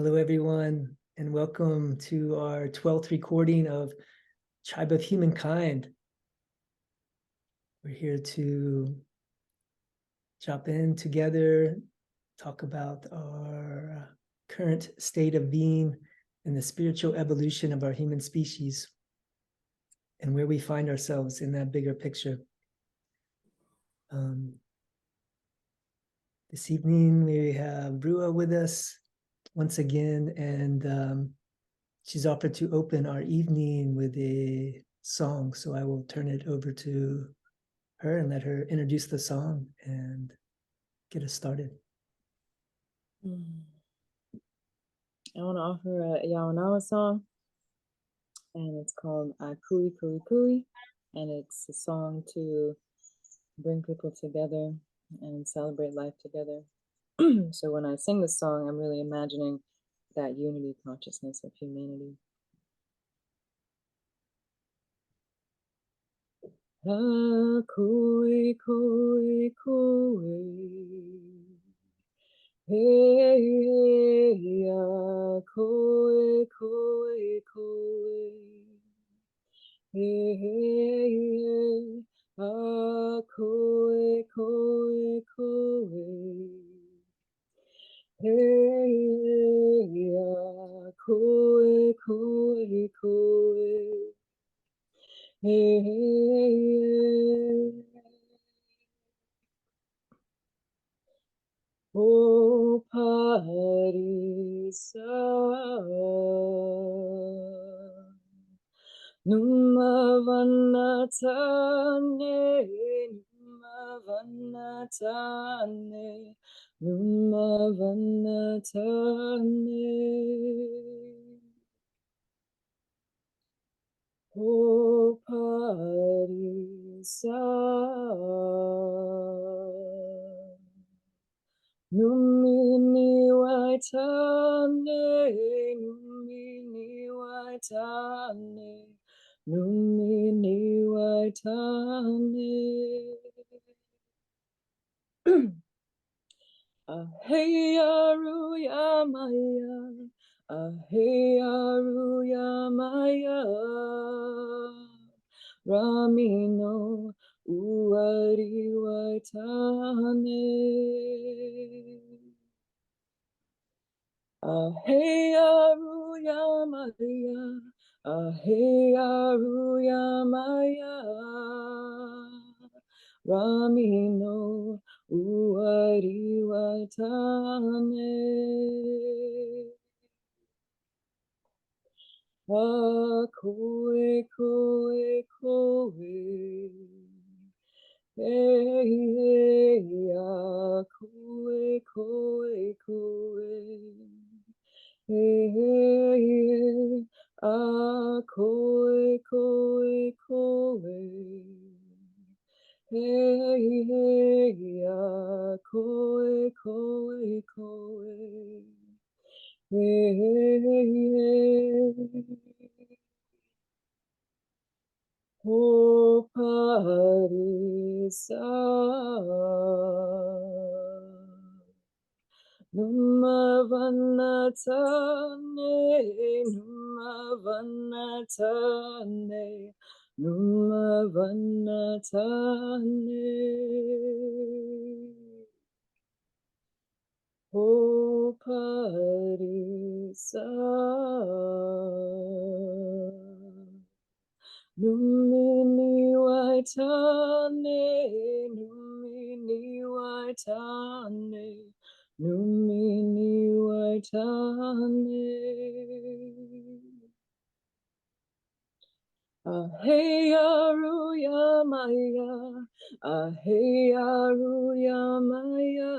Hello, everyone, and welcome to our 12th recording of Tribe of Humankind. We're here to drop in together, talk about our current state of being and the spiritual evolution of our human species and where we find ourselves in that bigger picture. This evening, we have Brua with us once again, and she's offered to open our evening with a song. So I will turn it over to her and let her introduce the song and get us started. I want to offer a Yawanawa song, and it's called Kui Kui Kui, and it's a song to bring people together and celebrate life together. So when I sing this song, I'm really imagining that unity consciousness of humanity. Kui Kui Kui. Hey, hey, koi, koi, koi. Hey, hey, hey, koi, koi, koi. Hey, hey, koi, koi, koi. Hey, hey, hey. O Parisa Numa Vanatane Numa Vanatane Numa Vanatane O Parisa Numini waitane, numini waitane, numini waitane. Aheyaru yamaya, aheyaru yamaya. Ramino uari waitane. Aheyaru yamaya, aheyaru yamaya. Ramino uari waitane. Koe, koe, koe. Hey, hey, koe, koe, koe. Hey, hey, hey, koe, koe, koe. Hey, hey, koe, koe, koe. Hey, hey, hey. O Parisa Numa Vanatane Numa Vanatane Numa Vanatane O Parisa Numini waitane, numini waitane, numini waitane. Aheyaru yamaya, aheyaru yamaya.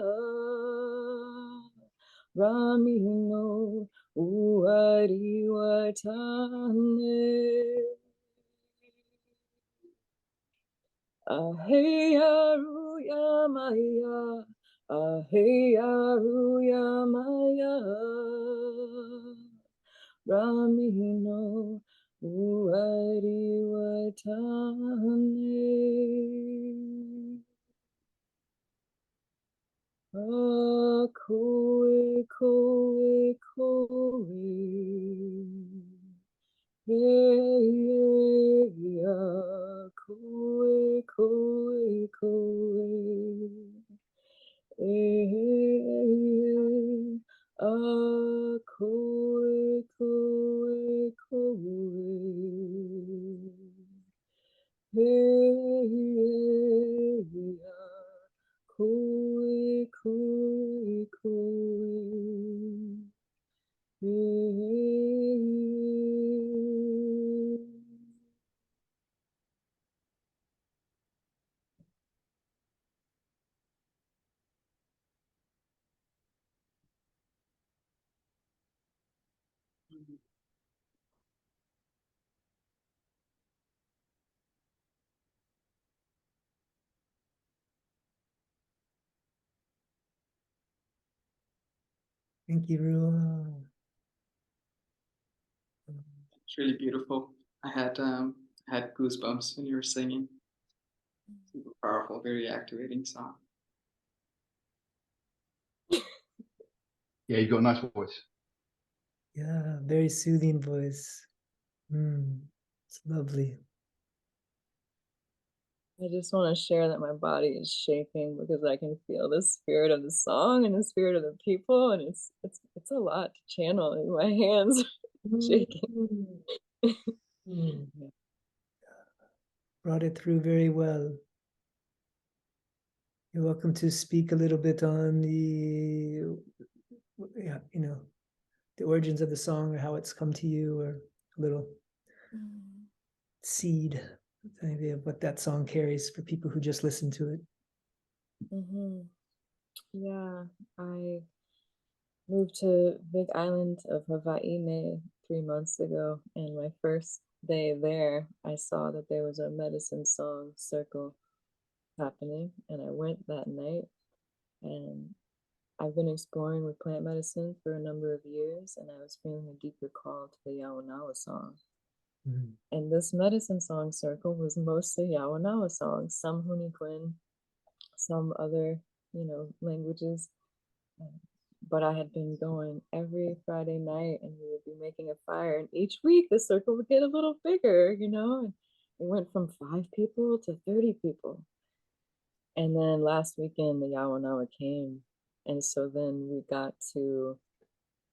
Ramino uari waitane. Aheyaru yamaya, aheyaru yamaya. Ramino uari waitane. Koe, koe, koe. koe, koe, koe. Hey, koe, koe, koe. Thank you, Rua. It's really beautiful. I had goosebumps when you were singing. Super powerful, very activating song. Yeah, you've got a nice voice. Yeah, very soothing voice. It's lovely. I just want to share that my body is shaking because I can feel the spirit of the song and the spirit of the people, and it's a lot to channel in my hands shaking. Brought it through very well. You're welcome to speak a little bit on the, yeah, the origins of the song or how it's come to you, or a little seed maybe of what that song carries for people who just listen to it. Yeah, I moved to Big Island of Hawaii 3 months ago, and my first day there, I saw that there was a medicine song circle happening, and I went that night, and I've been exploring with plant medicine for a number of years, and I was feeling a deeper call to the Yawanawa song. And this medicine song circle was mostly Yawanawa songs, some Huniquin, some other, languages. But I had been going every Friday night, and we would be making a fire. And each week the circle would get a little bigger, and it went from 5 people to 30 people. And then last weekend, the Yawanawa came. And so then we got to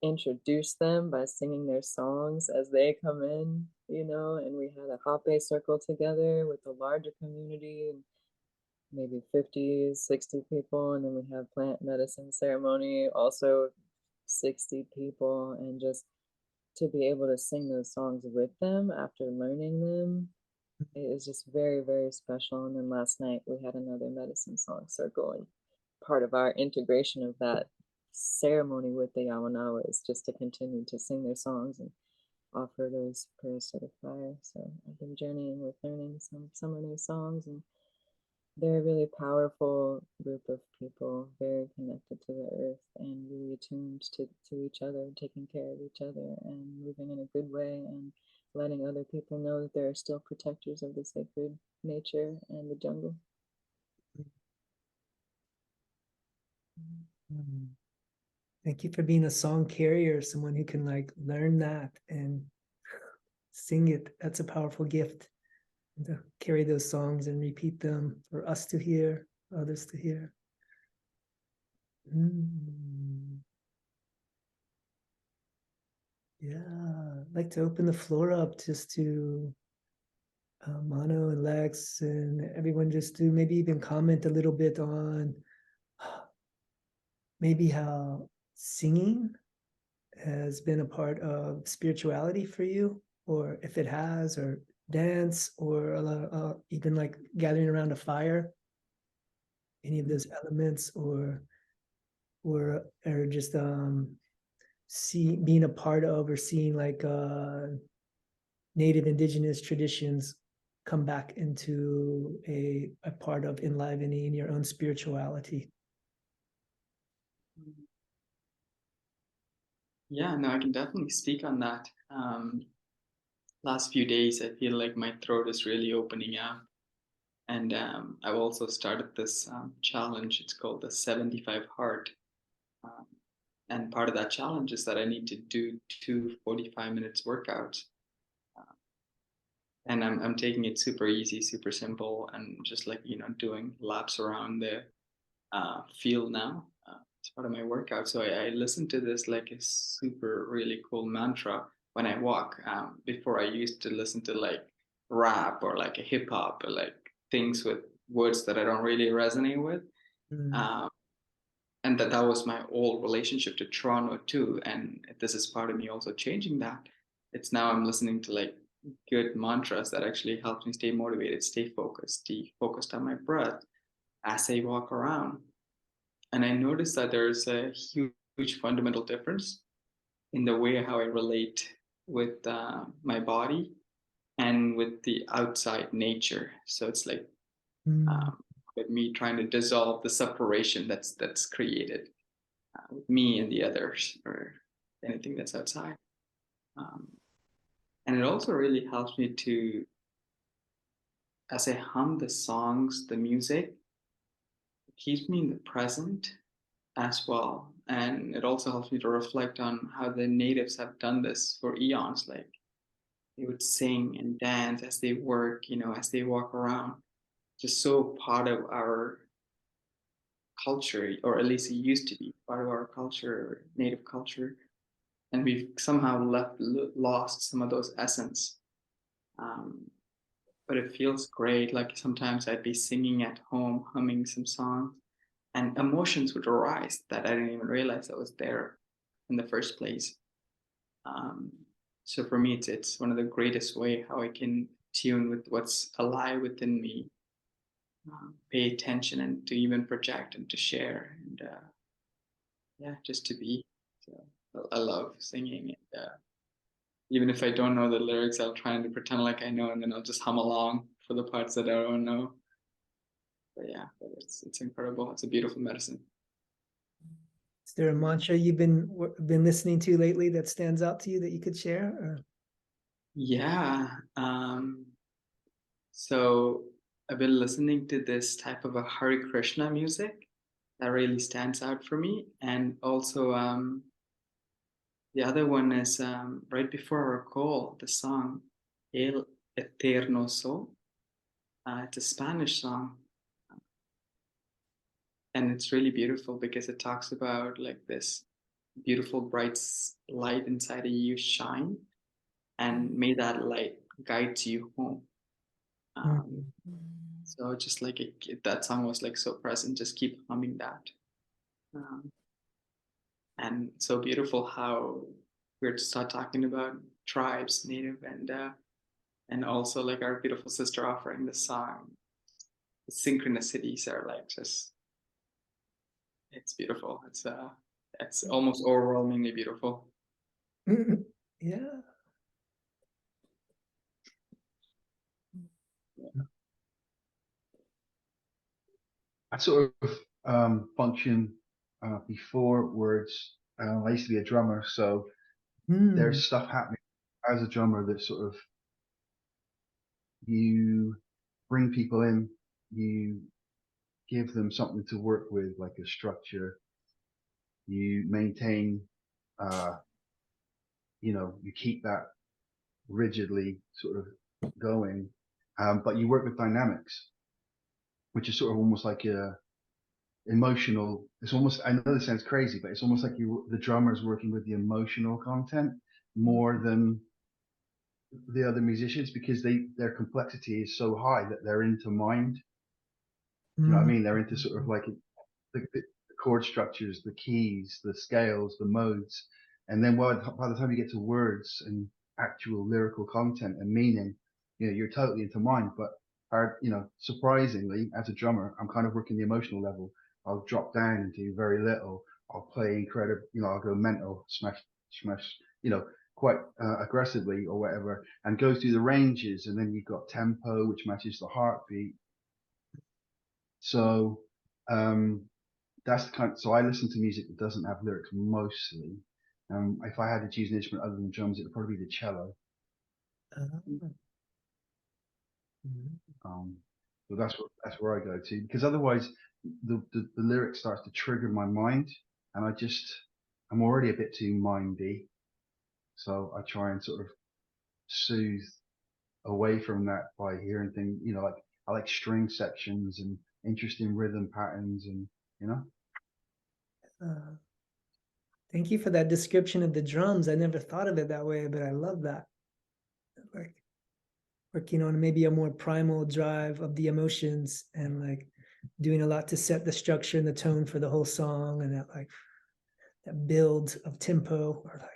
introduce them by singing their songs as they come in, and we had a hape circle together with a larger community, and maybe 50, 60 people. And then we have plant medicine ceremony, also 60 people. And just to be able to sing those songs with them after learning them, it is just very, very special. And then last night we had another medicine song circle, and part of our integration of that ceremony with the Yawanawa is just to continue to sing their songs and offer those prayers to the fire. So I've been journeying with learning some of those songs, and they're a really powerful group of people, very connected to the earth and really attuned to each other, taking care of each other and moving in a good way, and letting other people know that there are still protectors of the sacred nature and the jungle. Thank you for being a song carrier, someone who can learn that and sing it. That's a powerful gift. And to carry those songs and repeat them for us to hear, others to hear. Yeah, I'd like to open the floor up just to Mano and Lex and everyone, just to maybe even comment a little bit on maybe how singing has been a part of spirituality for you, or if it has, or dance, or even like gathering around a fire, any of those elements, or just being a part of or seeing native indigenous traditions come back into a part of enlivening your own spirituality. Yeah, no, I can definitely speak on that. Last few days, I feel like my throat is really opening up. And I've also started this challenge. It's called the 75 Heart. And part of that challenge is that I need to do 2 45 minutes workouts. And I'm taking it super easy, super simple, and just doing laps around the field now. it's part of my workout. So I listen to this like a super really cool mantra when I walk. Before I used to listen to like rap or like a hip hop or like things with words that I don't really resonate with. Mm. And that was my old relationship to Toronto too. And this is part of me also changing that. It's now I'm listening to like good mantras that actually help me stay motivated, stay focused on my breath as I walk around. And I noticed that there's a huge fundamental difference in the way how I relate with my body and with the outside nature. So it's like Mm. with me trying to dissolve the separation that's created with me and the others or anything that's outside. Um, and it also really helps me to, as I hum the songs, the music, it keeps me in the present as well. And it also helps me to reflect on how the natives have done this for eons. Like they would sing and dance as they work, as they walk around. Just so part of our culture, or at least it used to be part of our culture, native culture. And we've somehow lost some of those essence. Um, but it feels great. Like sometimes I'd be singing at home, humming some songs, and emotions would arise that I didn't even realize that was there in the first place. Um, so for me, it's one of the greatest way how I can tune with what's alive within me, pay attention, and to even project and to share, and yeah, just to be. So I love singing, and even if I don't know the lyrics, I'll try and pretend like I know, and then I'll just hum along for the parts that I don't know. But yeah, but it's incredible. It's a beautiful medicine. Is there a mantra you've been listening to lately that stands out to you that you could share? Or? Yeah. So I've been listening to this type of a Hare Krishna music that really stands out for me, and also the other one is right before our call, the song El Eterno Sol. It's a Spanish song, and it's really beautiful because it talks about like this beautiful bright light inside of you shine, and may that light guide you home. So just like that song was like so present, just keep humming that. Um, and so beautiful how we're to start talking about tribes, native, and also like our beautiful sister offering the song. The synchronicities are like just, it's beautiful. It's almost overwhelmingly beautiful. Yeah. I sort of function before words. I used to be a drummer, so there's stuff happening as a drummer that sort of you bring people in, you give them something to work with, like a structure. You maintain, you keep that rigidly sort of going, but you work with dynamics, which is sort of almost like a emotional. It's almost, I know this sounds crazy, but it's almost like the drummer's working with the emotional content more than the other musicians, because their complexity is so high that they're into mind. You know what I mean? They're into sort of like the chord structures, the keys, the scales, the modes, and then by the time you get to words and actual lyrical content and meaning, you're totally into mind. But surprisingly, as a drummer, I'm kind of working the emotional level. I'll drop down and do very little. I'll play incredible, I'll go mental, smash, smash, quite aggressively or whatever, and go through the ranges. And then you've got tempo, which matches the heartbeat. So that's the kind. So I listen to music that doesn't have lyrics mostly. If I had to choose an instrument other than drums, it would probably be the cello. So that's where I go to, because otherwise the lyric starts to trigger my mind, and I'm already a bit too mindy. So I try and sort of soothe away from that by hearing things, like I like string sections and interesting rhythm patterns, and Thank you for that description of the drums. I never thought of it that way, but I love that. Like working on maybe a more primal drive of the emotions and like doing a lot to set the structure and the tone for the whole song, and that like that build of tempo or like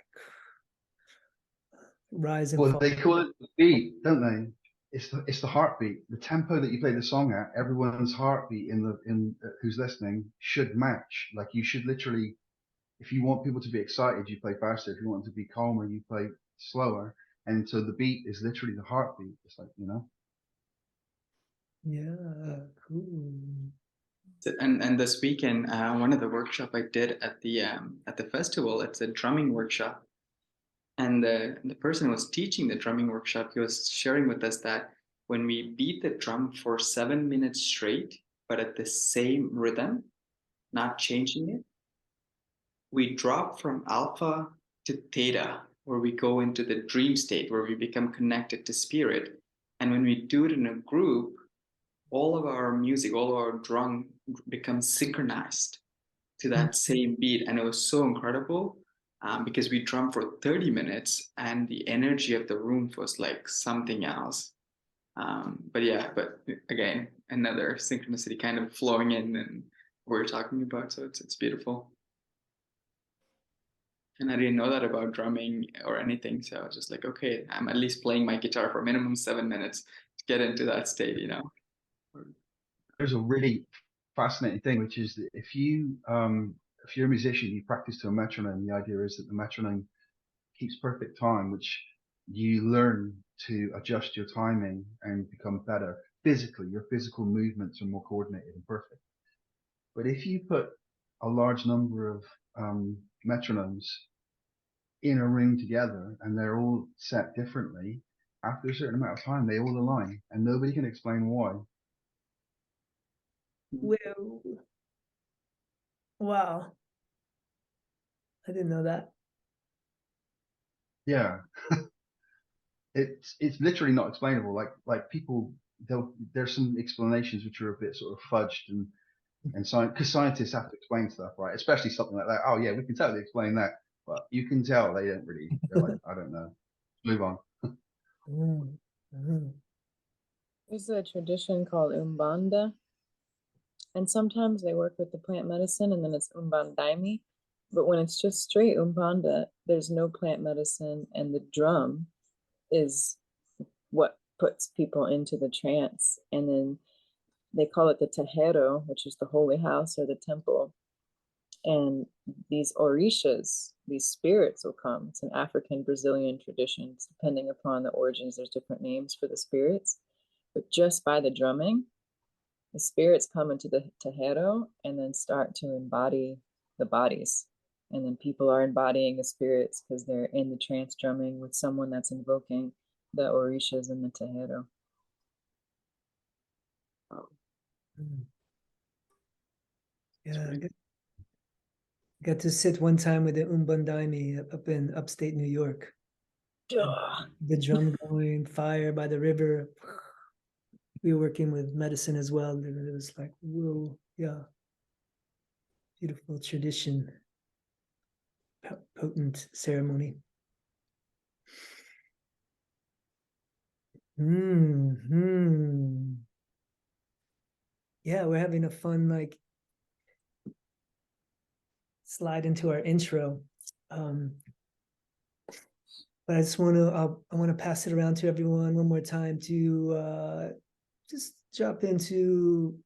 rise and Well, fall. they call it the beat, don't they? It's the heartbeat. The tempo that you play the song at, everyone's heartbeat in who's listening should match. Like you should literally, if you want people to be excited, you play faster. If you want them to be calmer, you play slower. And so the beat is literally the heartbeat. It's like, you know. Yeah, cool. And this weekend, one of the workshop I did at the festival, it's a drumming workshop. And the person who was teaching the drumming workshop, he was sharing with us that when we beat the drum for 7 minutes straight, but at the same rhythm, not changing it, we drop from alpha to theta, where we go into the dream state, where we become connected to spirit. And when we do it in a group, all of our music, all of our drum becomes synchronized to that same beat. And it was so incredible because we drummed for 30 minutes and the energy of the room was like something else. But yeah, but again, another synchronicity kind of flowing in and we're talking about. So it's beautiful. And I didn't know that about drumming or anything. So I was just like, okay, I'm at least playing my guitar for minimum 7 minutes to get into that state, you know? There's a really fascinating thing, which is that if you're a musician, you practice to a metronome. The idea is that the metronome keeps perfect time, which you learn to adjust your timing and become better physically. Your physical movements are more coordinated and perfect. But if you put a large number of metronomes in a room together and they're all set differently, after a certain amount of time, they all align and nobody can explain why. Whoa. Wow. I didn't know that. Yeah. It's literally not explainable. Like people, there's some explanations which are a bit sort of fudged and science, because scientists have to explain stuff, right? Especially something like that. Oh yeah, we can totally explain that, but you can tell they don't really. They're like, I don't know. Move on. Mm, mm. There's a tradition called Umbanda, and sometimes they work with the plant medicine, and then it's Umbandaimi. But when it's just straight Umbanda, there's no plant medicine, and the drum is what puts people into the trance. And then they call it the Tejero, which is the holy house or the temple. And these orishas, these spirits will come. It's an African Brazilian tradition. Depending upon the origins, there's different names for the spirits. But just by the drumming, the spirits come into the Tejero and then start to embody the bodies. And then people are embodying the spirits because they're in the trance drumming with someone that's invoking the orishas in the Tejero. Mm. Yeah, I got to sit one time with the Umbandaimi up in upstate New York. The drum going, fire by the river. We were working with medicine as well. And it was like, whoa, yeah. Beautiful tradition. Potent ceremony. Hmm. Yeah, we're having a fun like slide into our intro. But I just want to I want to pass it around to everyone one more time to just drop into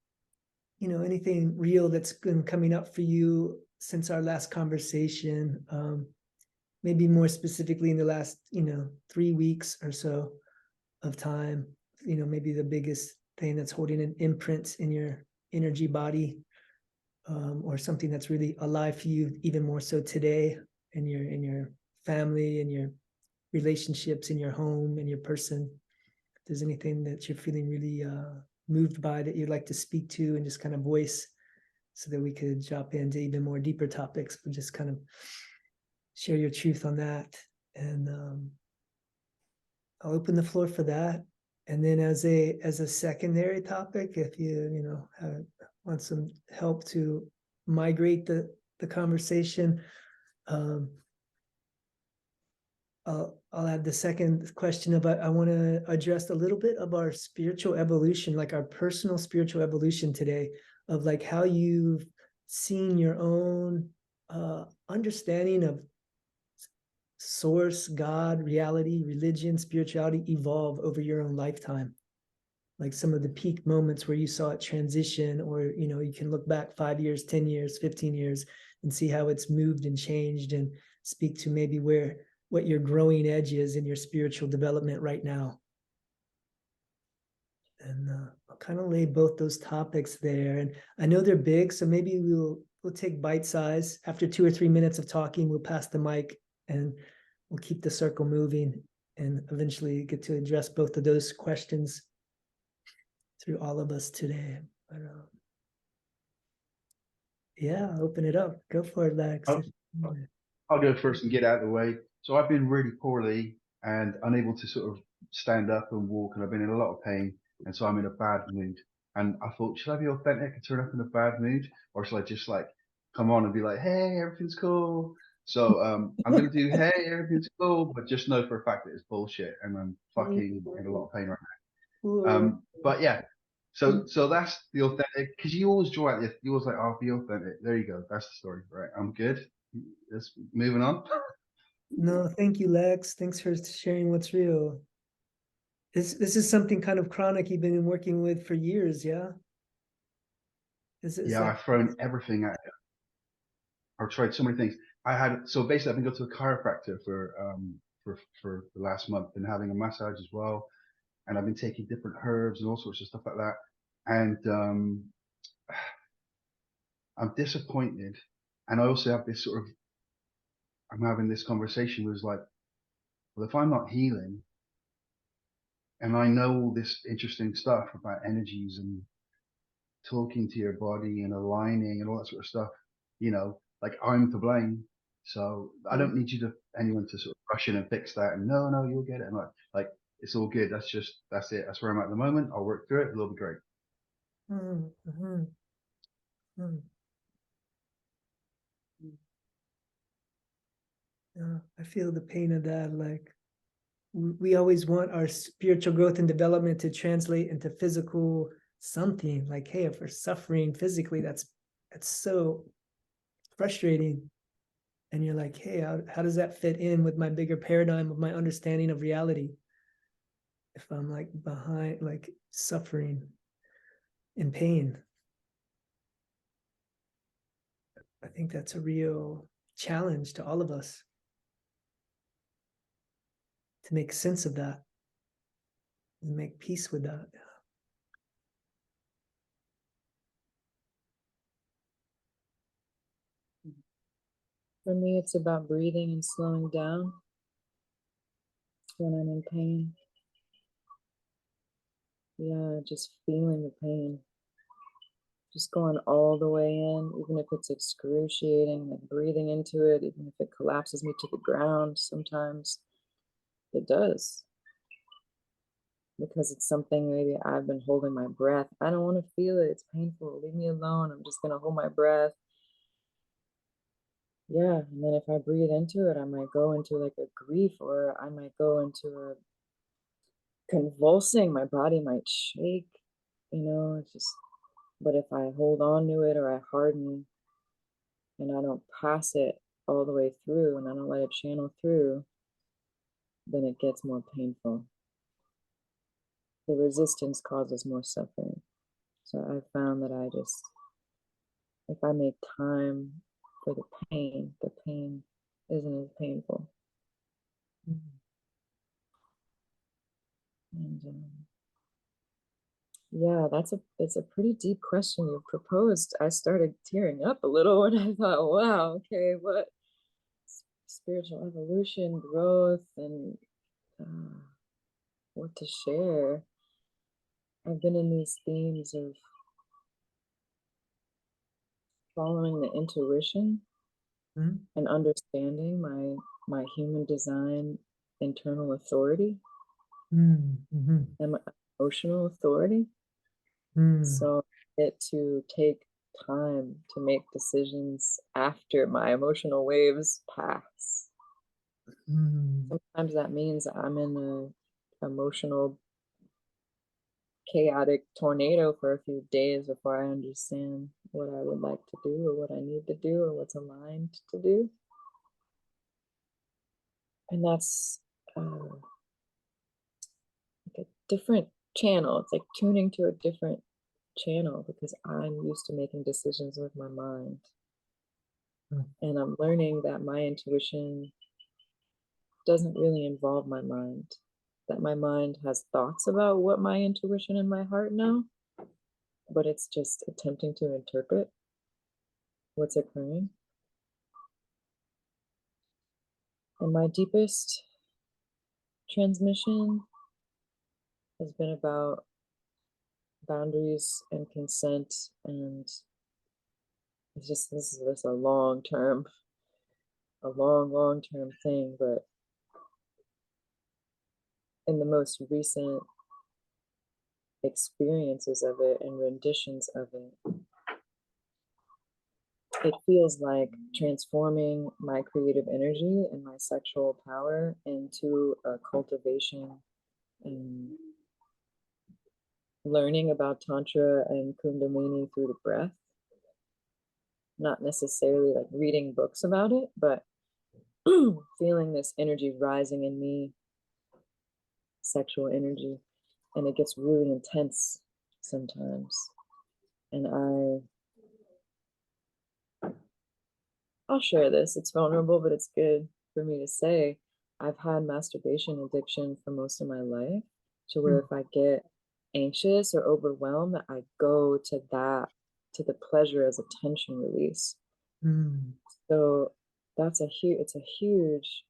anything real that's been coming up for you since our last conversation. Maybe more specifically in the last 3 weeks or so of time. Maybe the biggest thing that's holding an imprint in your energy body, or something that's really alive for you even more so today in your family, in your relationships, in your home, in your person. If there's anything that you're feeling really moved by that you'd like to speak to and just kind of voice, so that we could drop into even more deeper topics, but just kind of share your truth on that. And I'll open the floor for that. And then as a secondary topic, if you want some help to migrate the the conversation. I'll add the second question about, I want to address a little bit of our spiritual evolution, like our personal spiritual evolution today, of like how you've seen your own understanding of source, God, reality, religion, spirituality evolve over your own lifetime. Like some of the peak moments where you saw it transition, or, you know, you can look back 5 years, 10 years, 15 years and see how it's moved and changed, and speak to maybe what your growing edge is in your spiritual development right now. And I'll kind of lay both those topics there. And I know they're big, so maybe we'll take bite size. After 2 or 3 minutes of talking, we'll pass the mic and we'll keep the circle moving and eventually get to address both of those questions through all of us today. But yeah, open it up. Go for it, Lex. I'll go first and get out of the way. So I've been really poorly and unable to sort of stand up and walk, and I've been in a lot of pain, and so I'm in a bad mood. And I thought, should I be authentic and turn up in a bad mood, or should I just like come on and be like, hey, everything's cool? So I'm gonna do hey, everything's cool, but just know for a fact that it's bullshit, and I'm fucking in a lot of pain right now. But yeah, so that's the authentic, because you always draw out you always like, I'll be authentic. There you go. That's the story, right? I'm good. Let's moving on. No, thank you, Lex. Thanks for sharing what's real. This is something kind of chronic you've been working with for years, yeah? Yeah, I've thrown everything at it. I've tried so many things. So basically I've been going to a chiropractor for the last month, and having a massage as well. And I've been taking different herbs and all sorts of stuff like that. And I'm disappointed. And I also have this sort of, I'm having this conversation where it's like, well, if I'm not healing, and I know all this interesting stuff about energies and talking to your body and aligning and all that sort of stuff, you know, like I'm to blame. So I don't need anyone to sort of rush in and fix that. And no, you'll get it. And like it's all good. That's it. That's where I'm at the moment. I'll work through it. It'll be great. I feel the pain of that. Like we always want our spiritual growth and development to translate into physical something. Like, hey, if we're suffering physically, that's so frustrating. And you're like, hey, how does that fit in with my bigger paradigm of my understanding of reality? If I'm like behind, like suffering in pain. I think that's a real challenge to all of us to make sense of that and make peace with that. For me, it's about breathing and slowing down when I'm in pain. Yeah, just feeling the pain. Just going all the way in, even if it's excruciating, like breathing into it, even if it collapses me to the ground, sometimes it does. Because it's something maybe I've been holding my breath. I don't want to feel it. It's painful. Leave me alone. I'm just going to hold my breath. Yeah, and then if I breathe into it, I might go into like a grief, or I might go into a convulsing. My body might shake, it's just, but if I hold on to it or I harden and I don't pass it all the way through and I don't let it channel through, then it gets more painful. The resistance causes more suffering. So I found that if I make time for the pain isn't as painful. And yeah, it's a pretty deep question you proposed. I started tearing up a little when I thought, wow, okay, what spiritual evolution, growth, and what to share. I've been in these themes of following the intuition and understanding my human design internal authority and my emotional authority. So to take time to make decisions after my emotional waves pass. Mm. Sometimes that means I'm in a emotional chaotic tornado for a few days before I understand what I would like to do or what I need to do or what's aligned to do. And that's like a different channel. It's like tuning to a different channel because I'm used to making decisions with my mind. And I'm learning that my intuition doesn't really involve my mind, that my mind has thoughts about what my intuition and my heart know, but it's just attempting to interpret what's occurring. And my deepest transmission has been about boundaries and consent, and it's just this is a long term, long term thing. But in the most recent experiences of it and renditions of it, it feels like transforming my creative energy and my sexual power into a cultivation and learning about Tantra and Kundalini through the breath. Not necessarily like reading books about it, but feeling this energy rising in me, sexual energy, and it gets really intense sometimes. And I'll share this. It's vulnerable, but it's good for me to say. I've had masturbation addiction for most of my life, to where if I get anxious or overwhelmed, I go to the pleasure as a tension release. So that's it's a huge,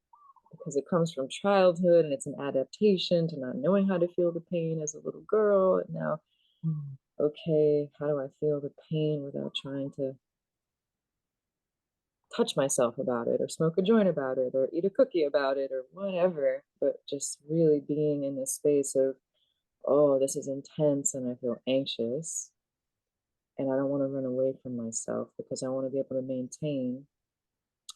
because it comes from childhood and it's an adaptation to not knowing how to feel the pain as a little girl. And now, okay, how do I feel the pain without trying to touch myself about it or smoke a joint about it or eat a cookie about it or whatever, but just really being in this space of, oh, this is intense and I feel anxious and I don't want to run away from myself because I want to be able to maintain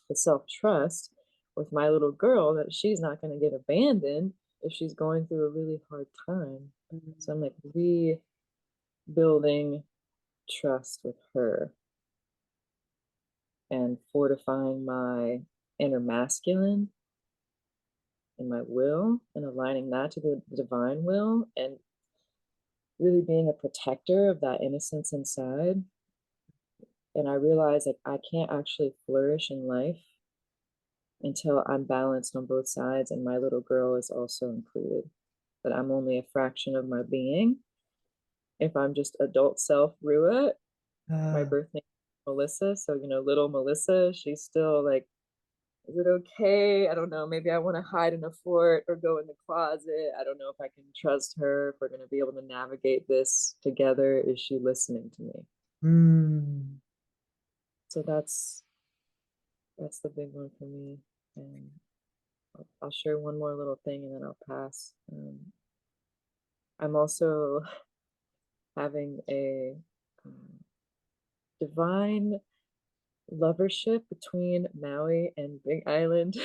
the self-trust with my little girl that she's not going to get abandoned if she's going through a really hard time. So I'm like rebuilding trust with her and fortifying my inner masculine and my will and aligning that to the divine will and really being a protector of that innocence inside. And I realized like I can't actually flourish in life until I'm balanced on both sides and my little girl is also included. That I'm only a fraction of my being. If I'm just adult self Rua, my birth name is Melissa. So, little Melissa, she's still like, is it okay? I don't know. Maybe I want to hide in a fort or go in the closet. I don't know if I can trust her, if we're going to be able to navigate this together. Is she listening to me? So that's the big one for me. And I'll share one more little thing and then I'll pass. I'm also having a divine lovership between Maui and Big Island.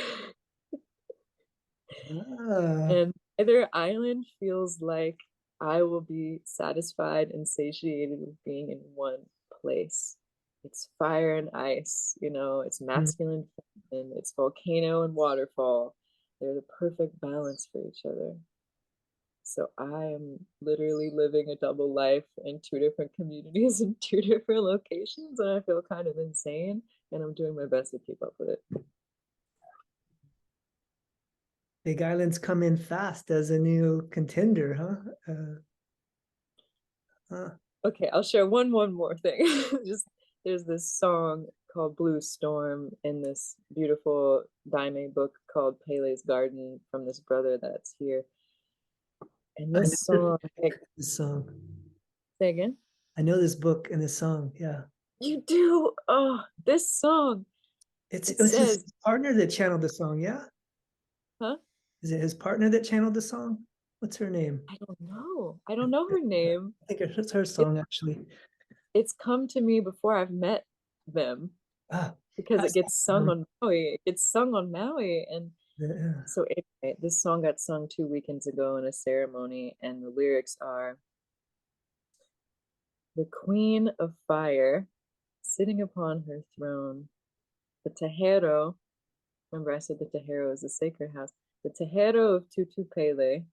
And either island feels like I will be satisfied and satiated with being in one place. It's fire and ice, it's masculine, and it's volcano and waterfall. They're the perfect balance for each other. So I am literally living a double life in 2 different communities in 2 different locations, and I feel kind of insane, and I'm doing my best to keep up with it. Big Island's come in fast as a new contender, huh? Okay, I'll share one more thing. There's this song called Blue Storm in this beautiful daime book called Pele's Garden from this brother that's here. And this song, say again? I know this book and this song, yeah. You do? Oh, this song. It was says, his partner that channeled the song, yeah? Huh? Is it his partner that channeled the song? What's her name? I don't know. I don't know her name. I think it's her song, actually. it's come to me before I've met them, Ah, because it gets sung um, on Maui. It gets sung on Maui. And yeah. so anyway, this song got sung 2 weekends ago in a ceremony, and the lyrics are: the Queen of Fire, sitting upon her throne, the Tahero, remember I said the Tahero is the sacred house, the Tahero of Tutu Pele,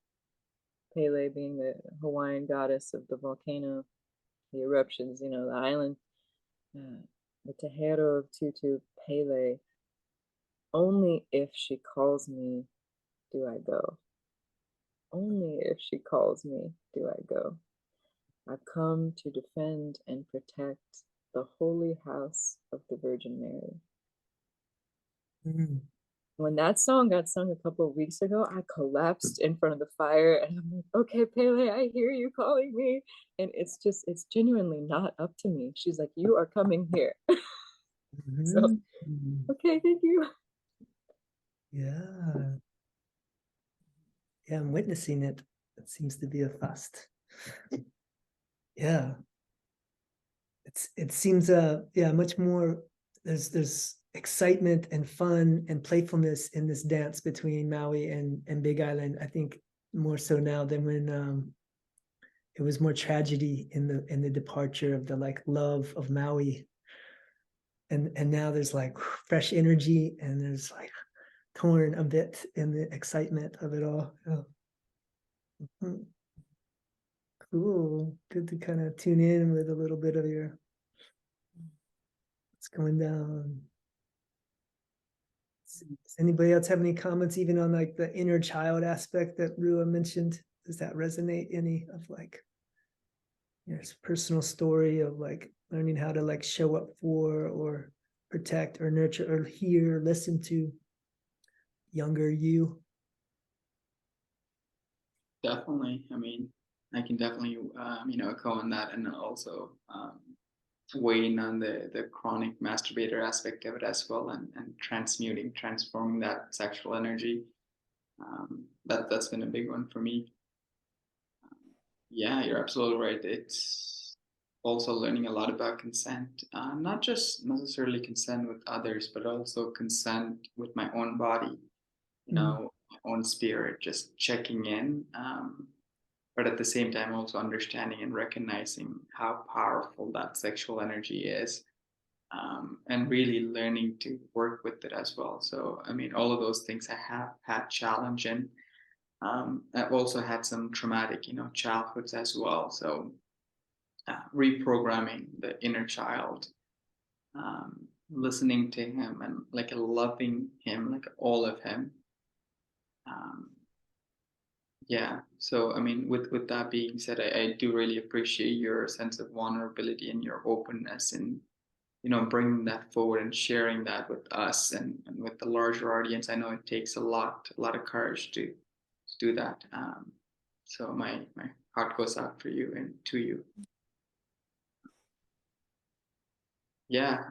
Pele being the Hawaiian goddess of the volcano, the eruptions, the island, the Tahero of Tutu Pele, only if she calls me do I go. Only if she calls me do I go. I've come to defend and protect the holy house of the Virgin Mary. Mm. When that song got sung a couple of weeks ago, I collapsed in front of the fire and I'm like, okay, Pele, I hear you calling me. And it's genuinely not up to me. She's like, you are coming here. So, Mhm. okay, thank you. Yeah. Yeah, I'm witnessing it. It seems to be a fast. Yeah. It seems yeah, much more there's excitement and fun and playfulness in this dance between Maui and Big Island. I think more so now than when it was more tragedy in the departure of the like love of Maui. And now there's like fresh energy and there's like torn a bit in the excitement of it all. Oh. Mhm. Cool. Good to kind of tune in with a little bit of your what's going down. Does anybody else have any comments even on like the inner child aspect that Rua mentioned? Does that resonate any of like your personal story of like learning how to like show up for or protect or nurture or hear, listen to younger you? Definitely. I mean, I can definitely, echo on that, and also weigh in on the chronic masturbator aspect of it as well, and transforming that sexual energy. That's been a big one for me. Yeah, you're absolutely right. It's also learning a lot about consent, not just necessarily consent with others, but also consent with my own body, my own spirit, just checking in. But at the same time, also understanding and recognizing how powerful that sexual energy is, and really learning to work with it as well. So, I mean, all of those things I have had challenge in. I've also had some traumatic, childhoods as well. So, reprogramming the inner child, listening to him and like loving him, like all of him. Um, yeah. So, I mean, with that being said, I do really appreciate your sense of vulnerability and your openness in, bringing that forward and sharing that with us and with the larger audience. I know it takes a lot of courage to do that. So my heart goes out for you and to you. Yeah.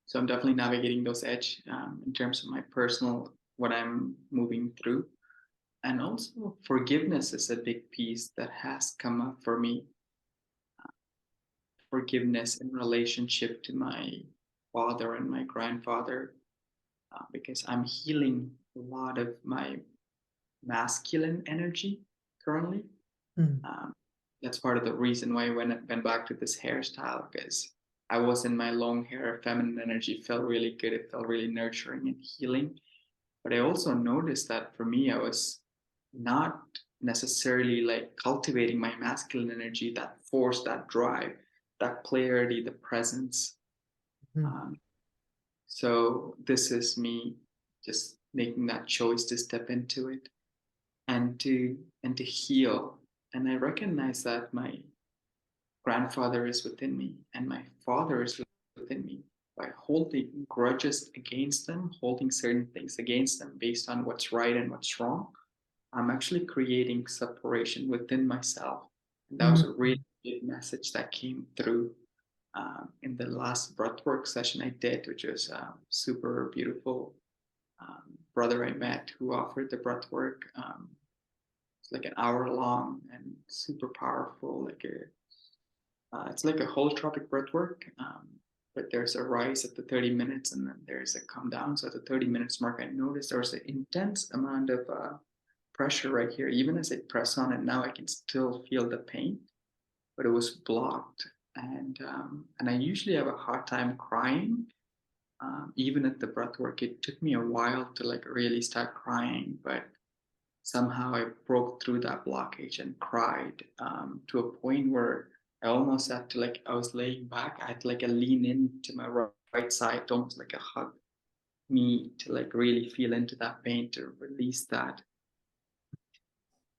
So I'm definitely navigating those edge, in terms of my personal, what I'm moving through. And also forgiveness is a big piece that has come up for me. Forgiveness in relationship to my father and my grandfather, because I'm healing a lot of my masculine energy currently. Mm. That's part of the reason why when I went back to this hairstyle, because I was in my long hair, feminine energy felt really good. It felt really nurturing and healing. But I also noticed that for me, I was not necessarily like cultivating my masculine energy, that force, that drive, that clarity, the presence. Mm. Um, so this is me just making that choice to step into it and to heal. And I recognize that my grandfather is within me and my father is within me. By holding grudges against them, holding certain things against them based on what's right and what's wrong, I'm actually creating separation within myself. And that was a really big message that came through, in the last breathwork session I did, which was super beautiful. Brother I met who offered the breathwork. It's like an hour long and super powerful, like It's like a holotropic breath work, but there's a rise at the 30 minutes and then there's a come down. So at the 30 minutes mark, I noticed there was an intense amount of pressure right here. Even as I press on it now, I can still feel the pain, but it was blocked. And I usually have a hard time crying. Even at the breath work, it took me a while to like really start crying, but somehow I broke through that blockage and cried to a point where I almost had to like, I was laying back, I had to like lean into my right side, almost like a hug me to like really feel into that pain, to release that.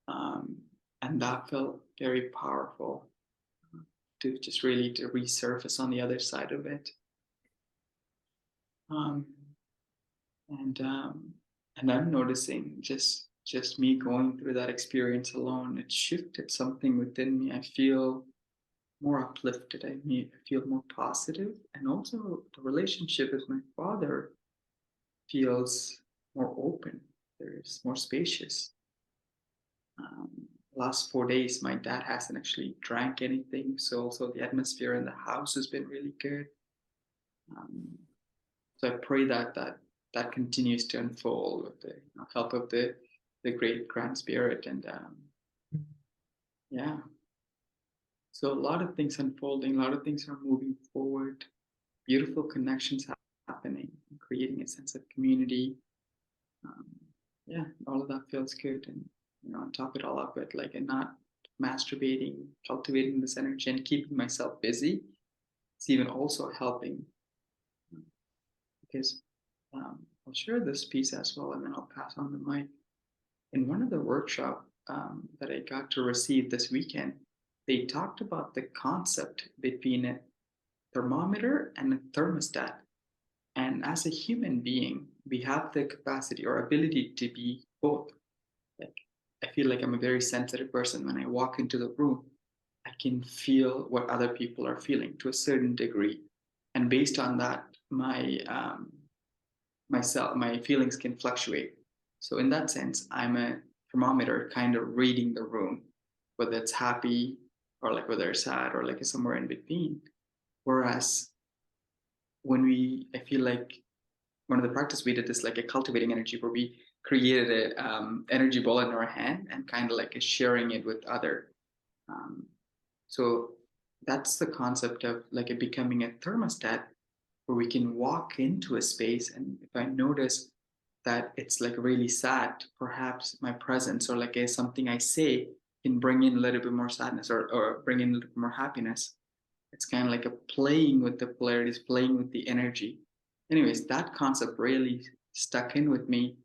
And that felt very powerful, to just really to resurface on the other side of it. And I'm noticing just me going through that experience alone, it shifted something within me. I feel more uplifted. I feel more positive, and also the relationship with my father feels more open. There's more spacious. Last 4 days, my dad hasn't actually drank anything, so also the atmosphere in the house has been really good. So I pray that continues to unfold with the help of the great Grand Spirit, and yeah. So a lot of things unfolding, a lot of things are moving forward. Beautiful connections happening, creating a sense of community. Yeah, all of that feels good, and on top of it all up with like and not masturbating, cultivating this energy and keeping myself busy. It's even also helping, because I'll share this piece as well, and then I'll pass on the mic. In one of the workshops that I got to receive this weekend, they talked about the concept between a thermometer and a thermostat. And as a human being, we have the capacity or ability to be both. Like, I feel like I'm a very sensitive person. When I walk into the room, I can feel what other people are feeling to a certain degree. And based on that, my feelings can fluctuate. So in that sense, I'm a thermometer kind of reading the room, whether it's happy or like whether it's sad or like somewhere in between. Whereas I feel like one of the practice we did is like a cultivating energy, where we created a energy ball in our hand and kind of like a sharing it with other. So that's the concept of like it becoming a thermostat, where we can walk into a space, and if I notice that it's like really sad, perhaps my presence or like something I say can bring in a little bit more sadness or bring in a little bit more happiness. It's kind of like a playing with the polarities, playing with the energy. Anyways, that concept really stuck in with me.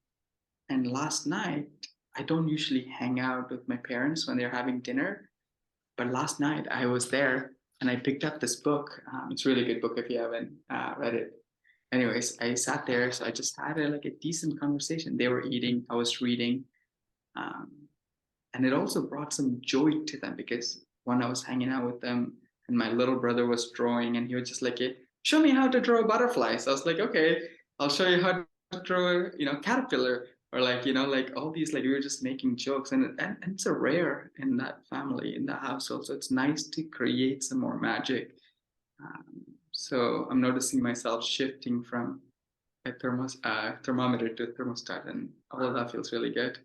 And last night, I don't usually hang out with my parents when they're having dinner, but last night I was there and I picked up this book. It's a really good book if you haven't read it. Anyways, I sat there, so I just had like a decent conversation. They were eating, I was reading, and it also brought some joy to them, because when I was hanging out with them, and my little brother was drawing, and he was just like, "Show me how to draw butterflies." I was like, "Okay, I'll show you how to draw, caterpillar." Or like, like all these, like we were just making jokes, and it's a rare in that family, in that household. So it's nice to create some more magic. So I'm noticing myself shifting from a thermometer to a thermostat, and all of that feels really good.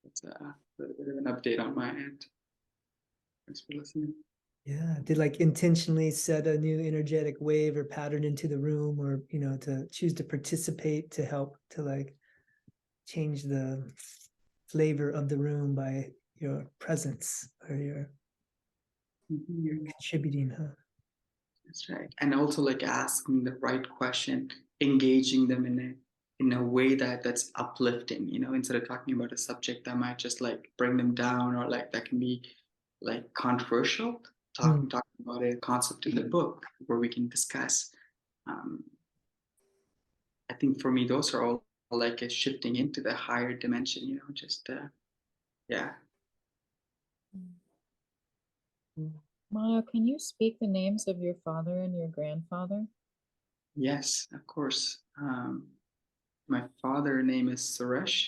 It's a little bit of an update on my end. Thanks for listening. Yeah, did like intentionally set a new energetic wave or pattern into the room, or to choose to participate to help to like change the flavor of the room by your presence or your contributing, huh? That's right. And also like asking the right question, engaging them in a way that's uplifting, instead of talking about a subject that might just like bring them down, or like that can be like controversial. Talking about a concept in the book where we can discuss. I think for me, those are all like a shifting into the higher dimension, yeah. Maya, can you speak the names of your father and your grandfather? Yes, of course. My father name is Suresh,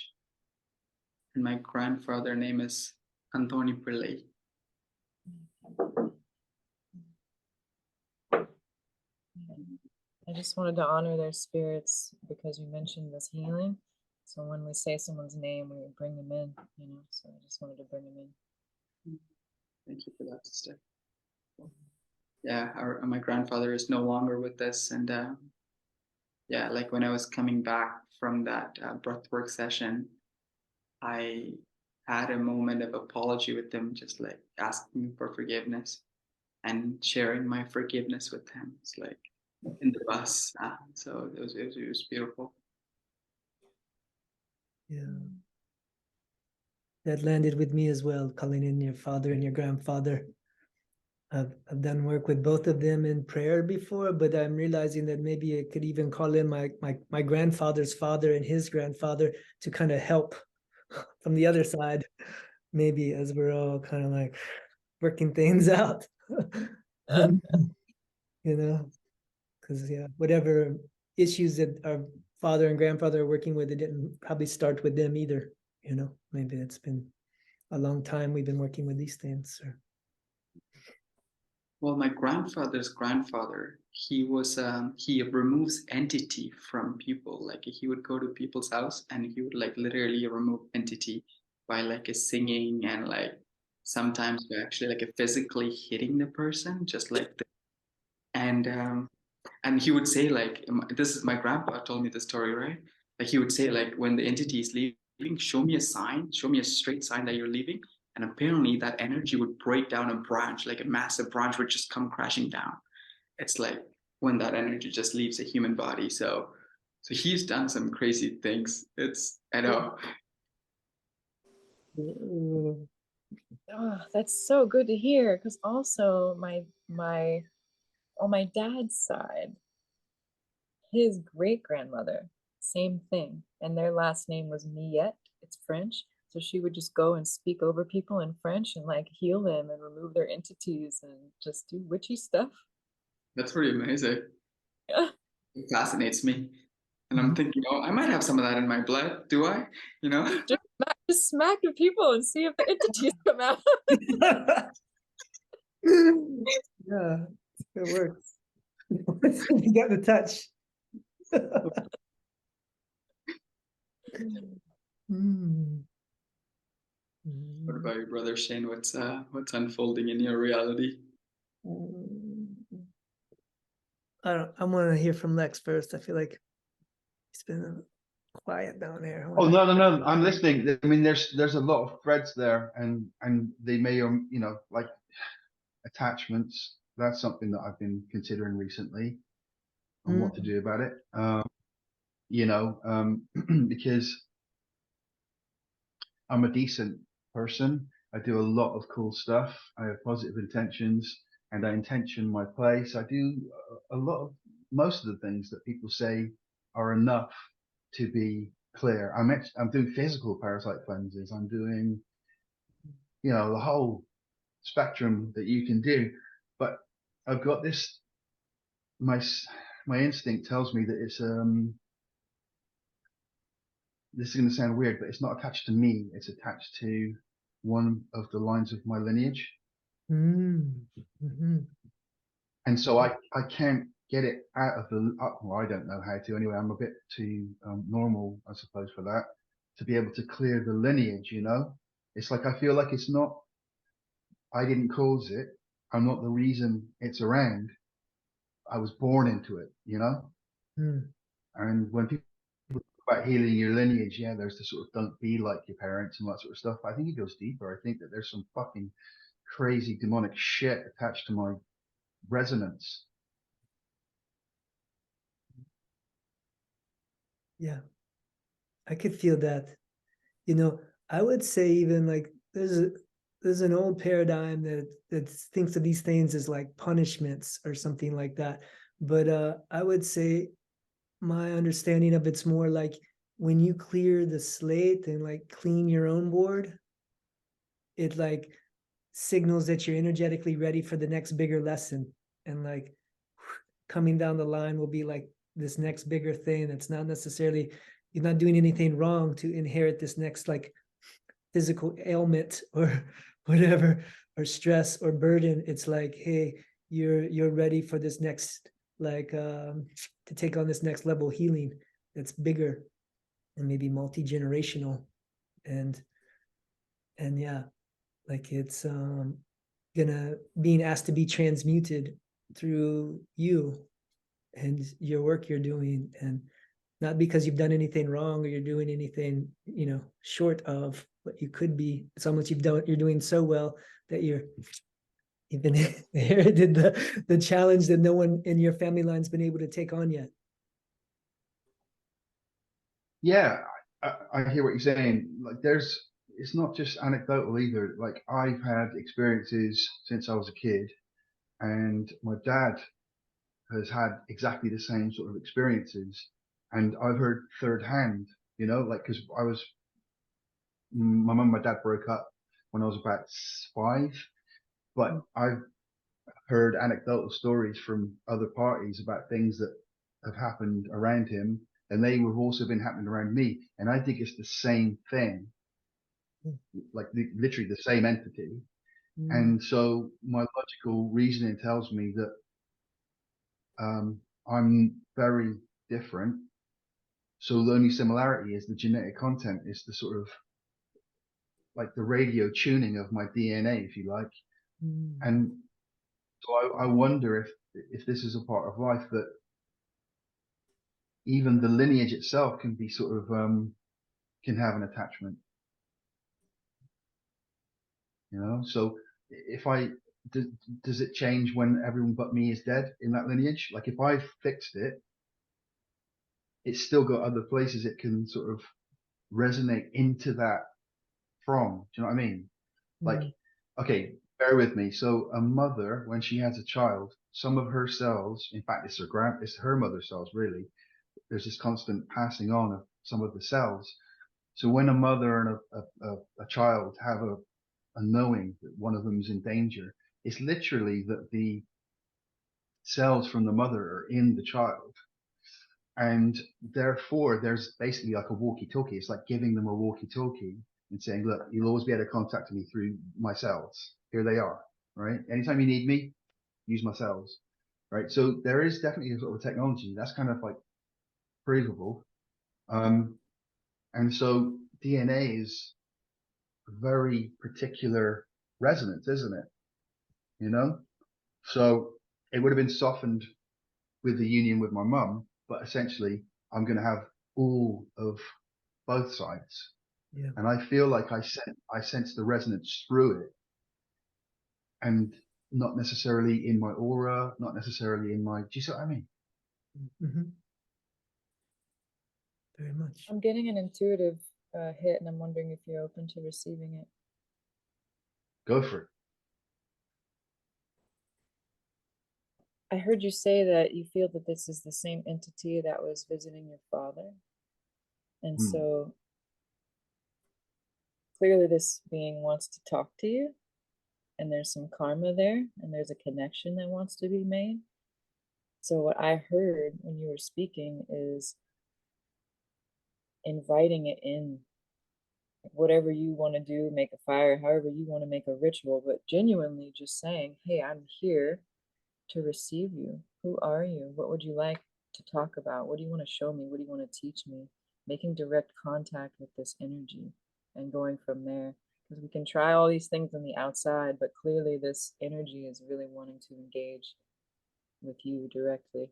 and my grandfather name is Antoni Pillai. I just wanted to honor their spirits because you mentioned this healing. So when we say someone's name, we bring them in, you know. So I just wanted to bring them in. Thank you for that, sister. Yeah, my grandfather is no longer with us, and yeah, like when I was coming back from that breathwork session, I had a moment of apology with him, just like asking for forgiveness and sharing my forgiveness with him. It's like in the bus, so it was beautiful. Yeah. That landed with me as well, calling in your father and your grandfather. I've done work with both of them in prayer before, but I'm realizing that maybe I could even call in my grandfather's father and his grandfather to kind of help from the other side, maybe, as we're all kind of like working things out. You know, because yeah, whatever issues that our father and grandfather are working with, it didn't probably start with them either. You know, maybe it's been a long time we've been working with these things. Or... Well, my grandfather's grandfather, he removes entity from people. Like he would go to people's house and he would like literally remove entity by like a singing and like sometimes by actually like a physically hitting the person, just like the, and he would say like, this is my grandpa told me the story, right? Like he would say like, when the entity is leaving, show me a sign, show me a straight sign that you're leaving. And apparently that energy would break down a branch, like a massive branch would just come crashing down. It's like when that energy just leaves a human body. So he's done some crazy things. I know. Oh, that's so good to hear. Because also on my dad's side, his great grandmother, same thing, and their last name was Miette. It's French, so she would just go and speak over people in French and like heal them and remove their entities and just do witchy stuff. That's pretty amazing. Yeah. It fascinates me. And I'm thinking, oh, I might have some of that in my blood. Do I? You know? Just smack the people and see if the entities come out. Yeah, it works. You got the touch. What about your brother Shane? What's unfolding in your reality? I want to hear from Lex first. I feel like he's been quiet down there. Oh no, I'm listening. I mean, there's a lot of threads there, and they may, you know, like attachments. That's something that I've been considering recently on what to do about it. You know, because I'm a decent person. I do a lot of cool stuff. I have positive intentions, and I intention my place. I do a lot of most of the things that people say are enough to be clear. I'm doing physical parasite cleanses. I'm doing, you know, the whole spectrum that you can do. But I've got this. My instinct tells me that it's this is going to sound weird, but it's not attached to me. It's attached to one of the lines of my lineage. Mm-hmm. And so I can't get it out of the, well, I don't know how to anyway. I'm a bit too normal, I suppose, for that, to be able to clear the lineage, you know? It's like, I feel like it's not, I didn't cause it. I'm not the reason it's around. I was born into it, you know? And when people talk about healing your lineage, yeah, there's the sort of don't be like your parents and that sort of stuff. But I think it goes deeper. I think that there's some fucking crazy demonic shit attached to my resonance. Yeah, I could feel that. You know, I would say even like there's an old paradigm that thinks of these things as like punishments or something like that. But I would say my understanding of it's more like when you clear the slate and like clean your own board, it like signals that you're energetically ready for the next bigger lesson. And like coming down the line will be like this next bigger thing. It's not necessarily, you're not doing anything wrong to inherit this next like physical ailment or whatever, or stress or burden. It's like, hey, you're ready for this next like to take on this next level healing that's bigger and maybe multi-generational, and yeah, like it's gonna being asked to be transmuted through you and your work you're doing, and not because you've done anything wrong or you're doing anything, you know, short of what you could be. It's almost you're doing so well that you're even inherited the challenge that no one in your family line's been able to take on yet. Yeah, I hear what you're saying. Like, it's not just anecdotal either. Like, I've had experiences since I was a kid, and my dad has had exactly the same sort of experiences, and I've heard third hand. You know, like, because my mum and my dad broke up when I was about 5, but I've heard anecdotal stories from other parties about things that have happened around him, and they have also been happening around me. And I think it's the same thing, like literally the same entity. And so my logical reasoning tells me that I'm very different. So the only similarity is the genetic content is the sort of like the radio tuning of my DNA, if you like. And so I wonder if this is a part of life that even the lineage itself can be sort of can have an attachment, you know. So if does it change when everyone but me is dead in that lineage? Like, if I fixed it, it's still got other places it can sort of resonate into that from. Do you know what I mean? Like, okay, bear with me. So a mother, when she has a child, some of her cells, in fact, it's her mother's cells, really. There's this constant passing on of some of the cells. So when a mother and a child have a knowing that one of them is in danger, it's literally that the cells from the mother are in the child. And therefore, there's basically like a walkie-talkie. It's like giving them a walkie-talkie and saying, look, you'll always be able to contact me through my cells. Here they are, right? Anytime you need me, use my cells, right? So there is definitely a sort of technology that's kind of like provable. And so DNA is a very particular resonance, isn't it? You know? So it would have been softened with the union with my mum, but essentially I'm going to have all of both sides. Yeah. And I feel like I sense the resonance through it, and not necessarily in my aura, not necessarily in my, do you see what I mean? Very much. I'm getting an intuitive hit, and I'm wondering if you're open to receiving it. Go for it. I heard you say that you feel that this is the same entity that was visiting your father. And so clearly this being wants to talk to you, and there's some karma there, and there's a connection that wants to be made. So what I heard when you were speaking is inviting it in. Whatever you want to do, make a fire, however you want to make a ritual, but genuinely just saying, hey, I'm here to receive you. Who are you? What would you like to talk about? What do you want to show me? What do you want to teach me? Making direct contact with this energy and going from there. Because we can try all these things on the outside, but clearly this energy is really wanting to engage with you directly.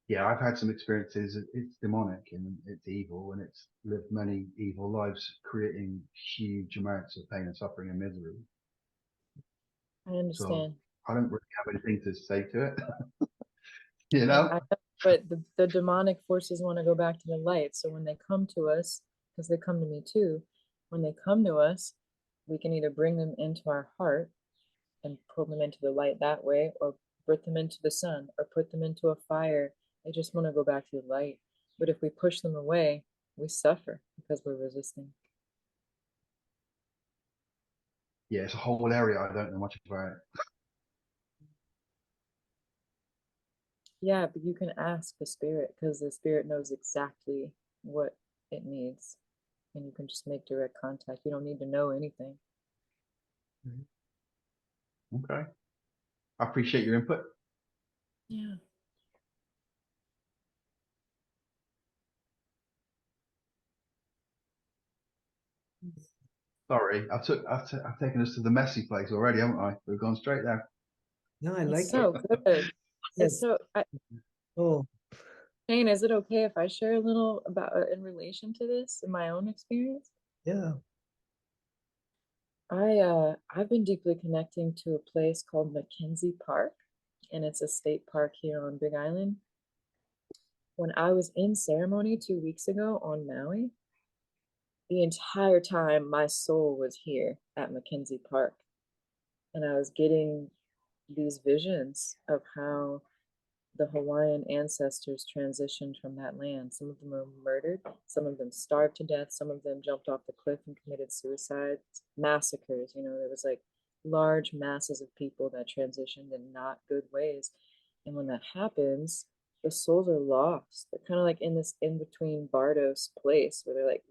Yeah, I've had some experiences. It's demonic and it's evil, and it's lived many evil lives, creating huge amounts of pain and suffering and misery. I So understand. I don't really have anything to say to it. You And know? but the demonic forces want to go back to the light. So when they come to us, because they come to me too, when they come to us, we can either bring them into our heart and pull them into the light that way, or put them into the sun, or put them into a fire. They just want to go back to the light. But if we push them away, we suffer because we're resisting. Yeah, it's a whole area I don't know much about. Yeah, but you can ask the spirit, because the spirit knows exactly what it needs. And you can just make direct contact. You don't need to know anything. Okay. I appreciate your input. Yeah. Sorry, I've taken us to the messy place already, haven't I? We've gone straight there. No, I It's like so it. good. Yes. It's so, Oh, Shane, is it okay if I share a little about in relation to this in my own experience? yeah. I've been deeply connecting to a place called Mackenzie Park, and it's a state park here on Big Island. When I was in ceremony 2 weeks ago on Maui, the entire time my soul was here at Mackenzie Park, and I was getting these visions of how the Hawaiian ancestors transitioned from that land. Some of them were murdered, some of them starved to death, some of them jumped off the cliff and committed suicide, massacres. You know, there was like large masses of people that transitioned in not good ways. And when that happens, the souls are lost. They're kind of like in this in between Bardos place where they're like,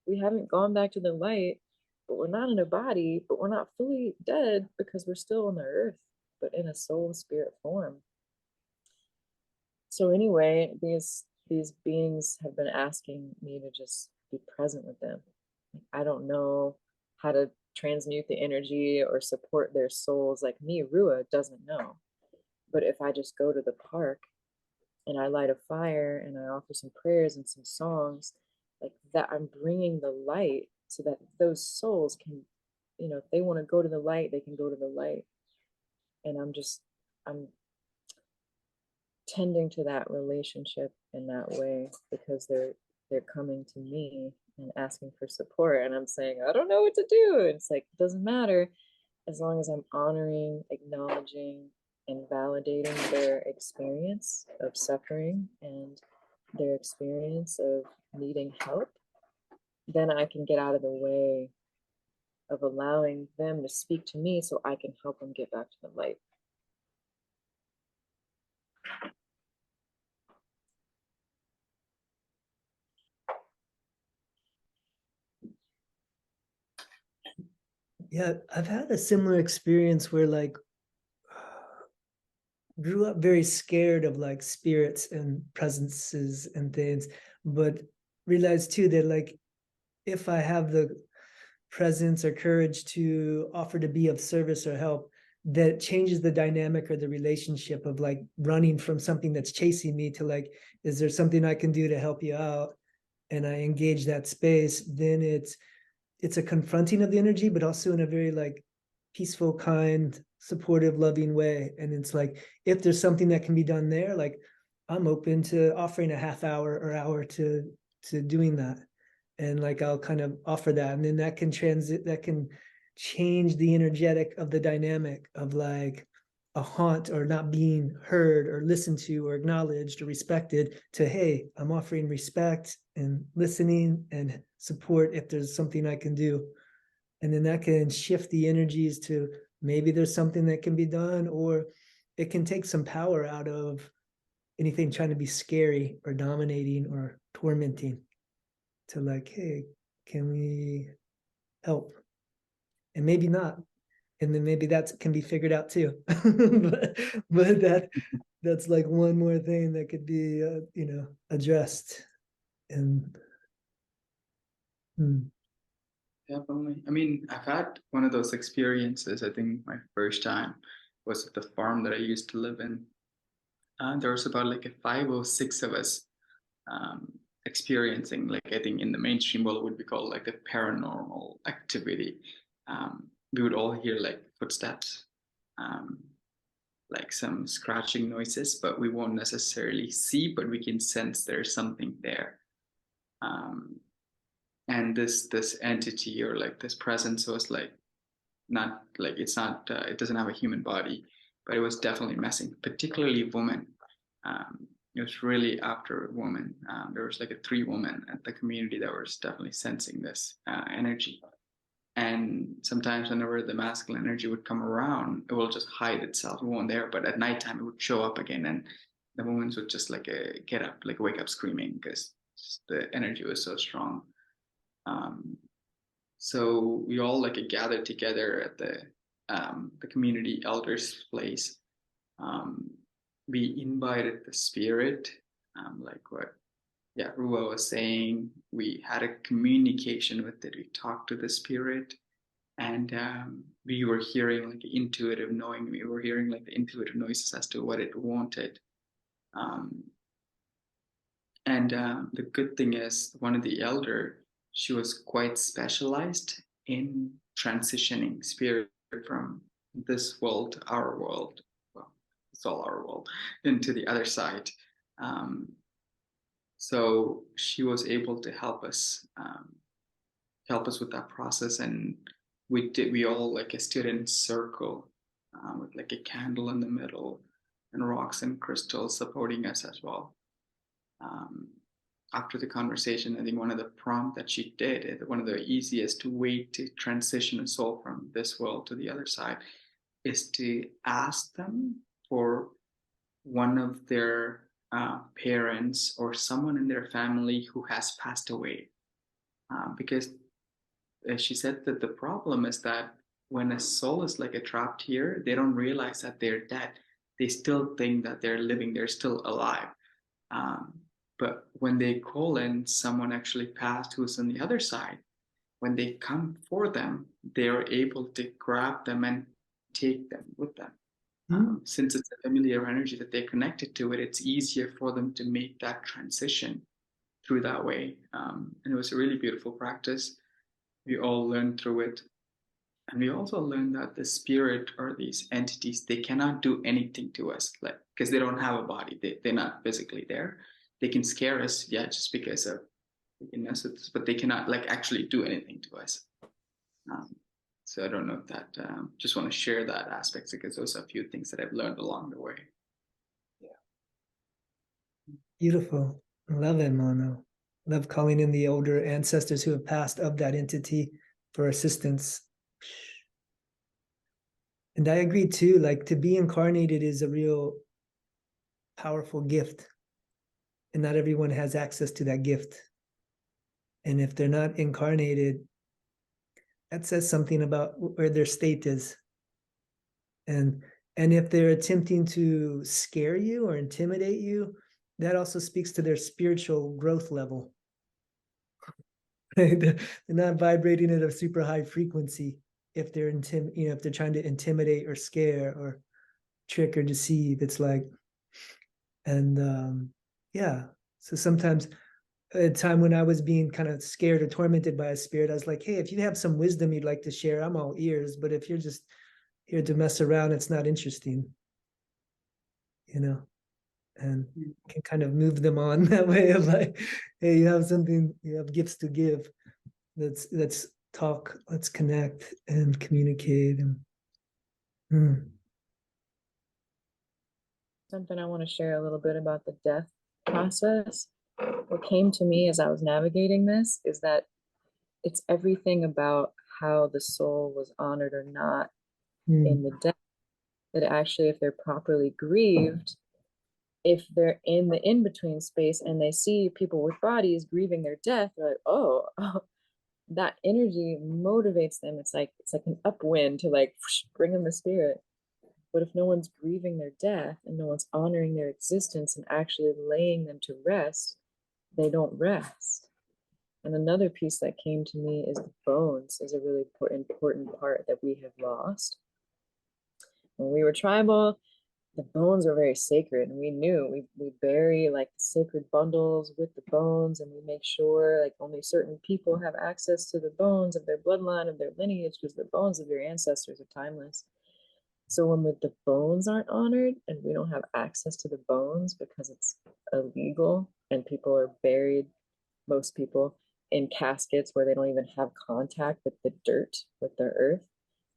we haven't gone back to the light, but we're not in a body, but we're not fully dead because we're still on the earth, but in a soul spirit form. So anyway, these beings have been asking me to just be present with them. I don't know how to transmute the energy or support their souls like me. Rua doesn't know. But if I just go to the park and I light a fire and I offer some prayers and some songs, like that, I'm bringing the light so that those souls can, you know, if they want to go to the light, they can go to the light. And I'm tending to that relationship in that way because they're coming to me and asking for support, and I'm saying I don't know what to do. It's like it doesn't matter as long as I'm honoring, acknowledging, and validating their experience of suffering and their experience of needing help. Then I can get out of the way of allowing them to speak to me so I can help them get back to the light. Yeah, I've had a similar experience where like grew up very scared of like spirits and presences and things, but realized too that like if I have the presence or courage to offer to be of service or help, that changes the dynamic or the relationship of like running from something that's chasing me to like, is there something I can do to help you out? And I engage that space, then it's a confronting of the energy, but also in a very like peaceful, kind, supportive, loving way. And it's like, if there's something that can be done there, like I'm open to offering a half hour or hour to doing that. And like I'll kind of offer that. And then that can change the energetic of the dynamic of like a haunt or not being heard or listened to or acknowledged or respected to, hey, I'm offering respect and listening and support if there's something I can do. And then that can shift the energies to maybe there's something that can be done, or it can take some power out of anything trying to be scary or dominating or tormenting to like, hey, can we help? And maybe not. And then maybe that can be figured out too. but that's like one more thing that could be addressed. And Definitely. I mean, I've had one of those experiences. I think my first time was at the farm that I used to live in. There was about like a 5 or 6 of us um, experiencing, like I think in the mainstream world would be called like the paranormal activity. We would all hear like footsteps, um, like some scratching noises, but we won't necessarily see, but we can sense there's something there. And this entity or like this presence was like not like it doesn't have a human body, but it was definitely messing, particularly women. It was really after a woman. There was like a 3 women at the community that was definitely sensing this energy. And sometimes whenever the masculine energy would come around, it will just hide itself. It won't there, but at nighttime it would show up again, and the women would just like get up, like wake up screaming because the energy was so strong. Um, So we all like gathered together at the community elders place. We invited the spirit, like what Rua was saying. We had a communication with it. We talked to the spirit, and we were hearing like intuitive knowing. We were hearing like the intuitive noises as to what it wanted. And the good thing is, one of the elder, she was quite specialized in transitioning spirit from this world to our world. Well, it's all our world, into the other side. So she was able to help us with that process, and we all like stood in a circle with like a candle in the middle and rocks and crystals supporting us as well. After the conversation, I think one of the prompt that she did, one of the easiest way to transition a soul from this world to the other side, is to ask them for one of their parents or someone in their family who has passed away. Because she said that the problem is that when a soul is like trapped here, they don't realize that they're dead. They still think that they're living, they're still alive. But when they call in someone actually passed who's on the other side, when they come for them, they are able to grab them and take them with them. Since it's a familiar energy that they're connected to it, it's easier for them to make that transition through that way. And it was a really beautiful practice. We all learned through it. And we also learned that the spirit or these entities, they cannot do anything to us, like, because they don't have a body. They're not physically there. They can scare us, just because of, they mess with us, but they cannot like actually do anything to us. So I don't know if that, just want to share that aspect, because those are a few things that I've learned along the way. Beautiful. I love it, Mono. Love calling in the older ancestors who have passed of that entity for assistance. And I agree too, like to be incarnated is a real powerful gift. And not everyone has access to that gift. And if they're not incarnated, that says something about where their state is. And if they're attempting to scare you or intimidate you, that also speaks to their spiritual growth level. They're not vibrating at a super high frequency if they're if they're trying to intimidate or scare or trick or deceive. It's like, and yeah. So sometimes a time when I was being kind of scared or tormented by a spirit, I was like, hey, if you have some wisdom you'd like to share, I'm all ears. But if you're just here to mess around, it's not interesting, and can kind of move them on that way of like, hey, you have something, you have gifts to give. Let's talk, let's connect and communicate. And Something I want to share a little bit about the death process. What came to me as I was navigating this is that it's everything about how the soul was honored or not in the death. That actually, if they're properly grieved, if they're in the in-between space and they see people with bodies grieving their death, they're like, oh, that energy motivates them. It's like an upwind to like bring them the spirit. But if no one's grieving their death and no one's honoring their existence and actually laying them to rest, they don't rest. And another piece that came to me is the bones is a really important part that we have lost. When we were tribal, the bones are very sacred, and we knew we bury like the sacred bundles with the bones, and we make sure like only certain people have access to the bones of their bloodline, of their lineage, because the bones of your ancestors are timeless. So when the bones aren't honored and we don't have access to the bones because it's illegal and people are buried, most people, in caskets where they don't even have contact with the dirt, with the earth,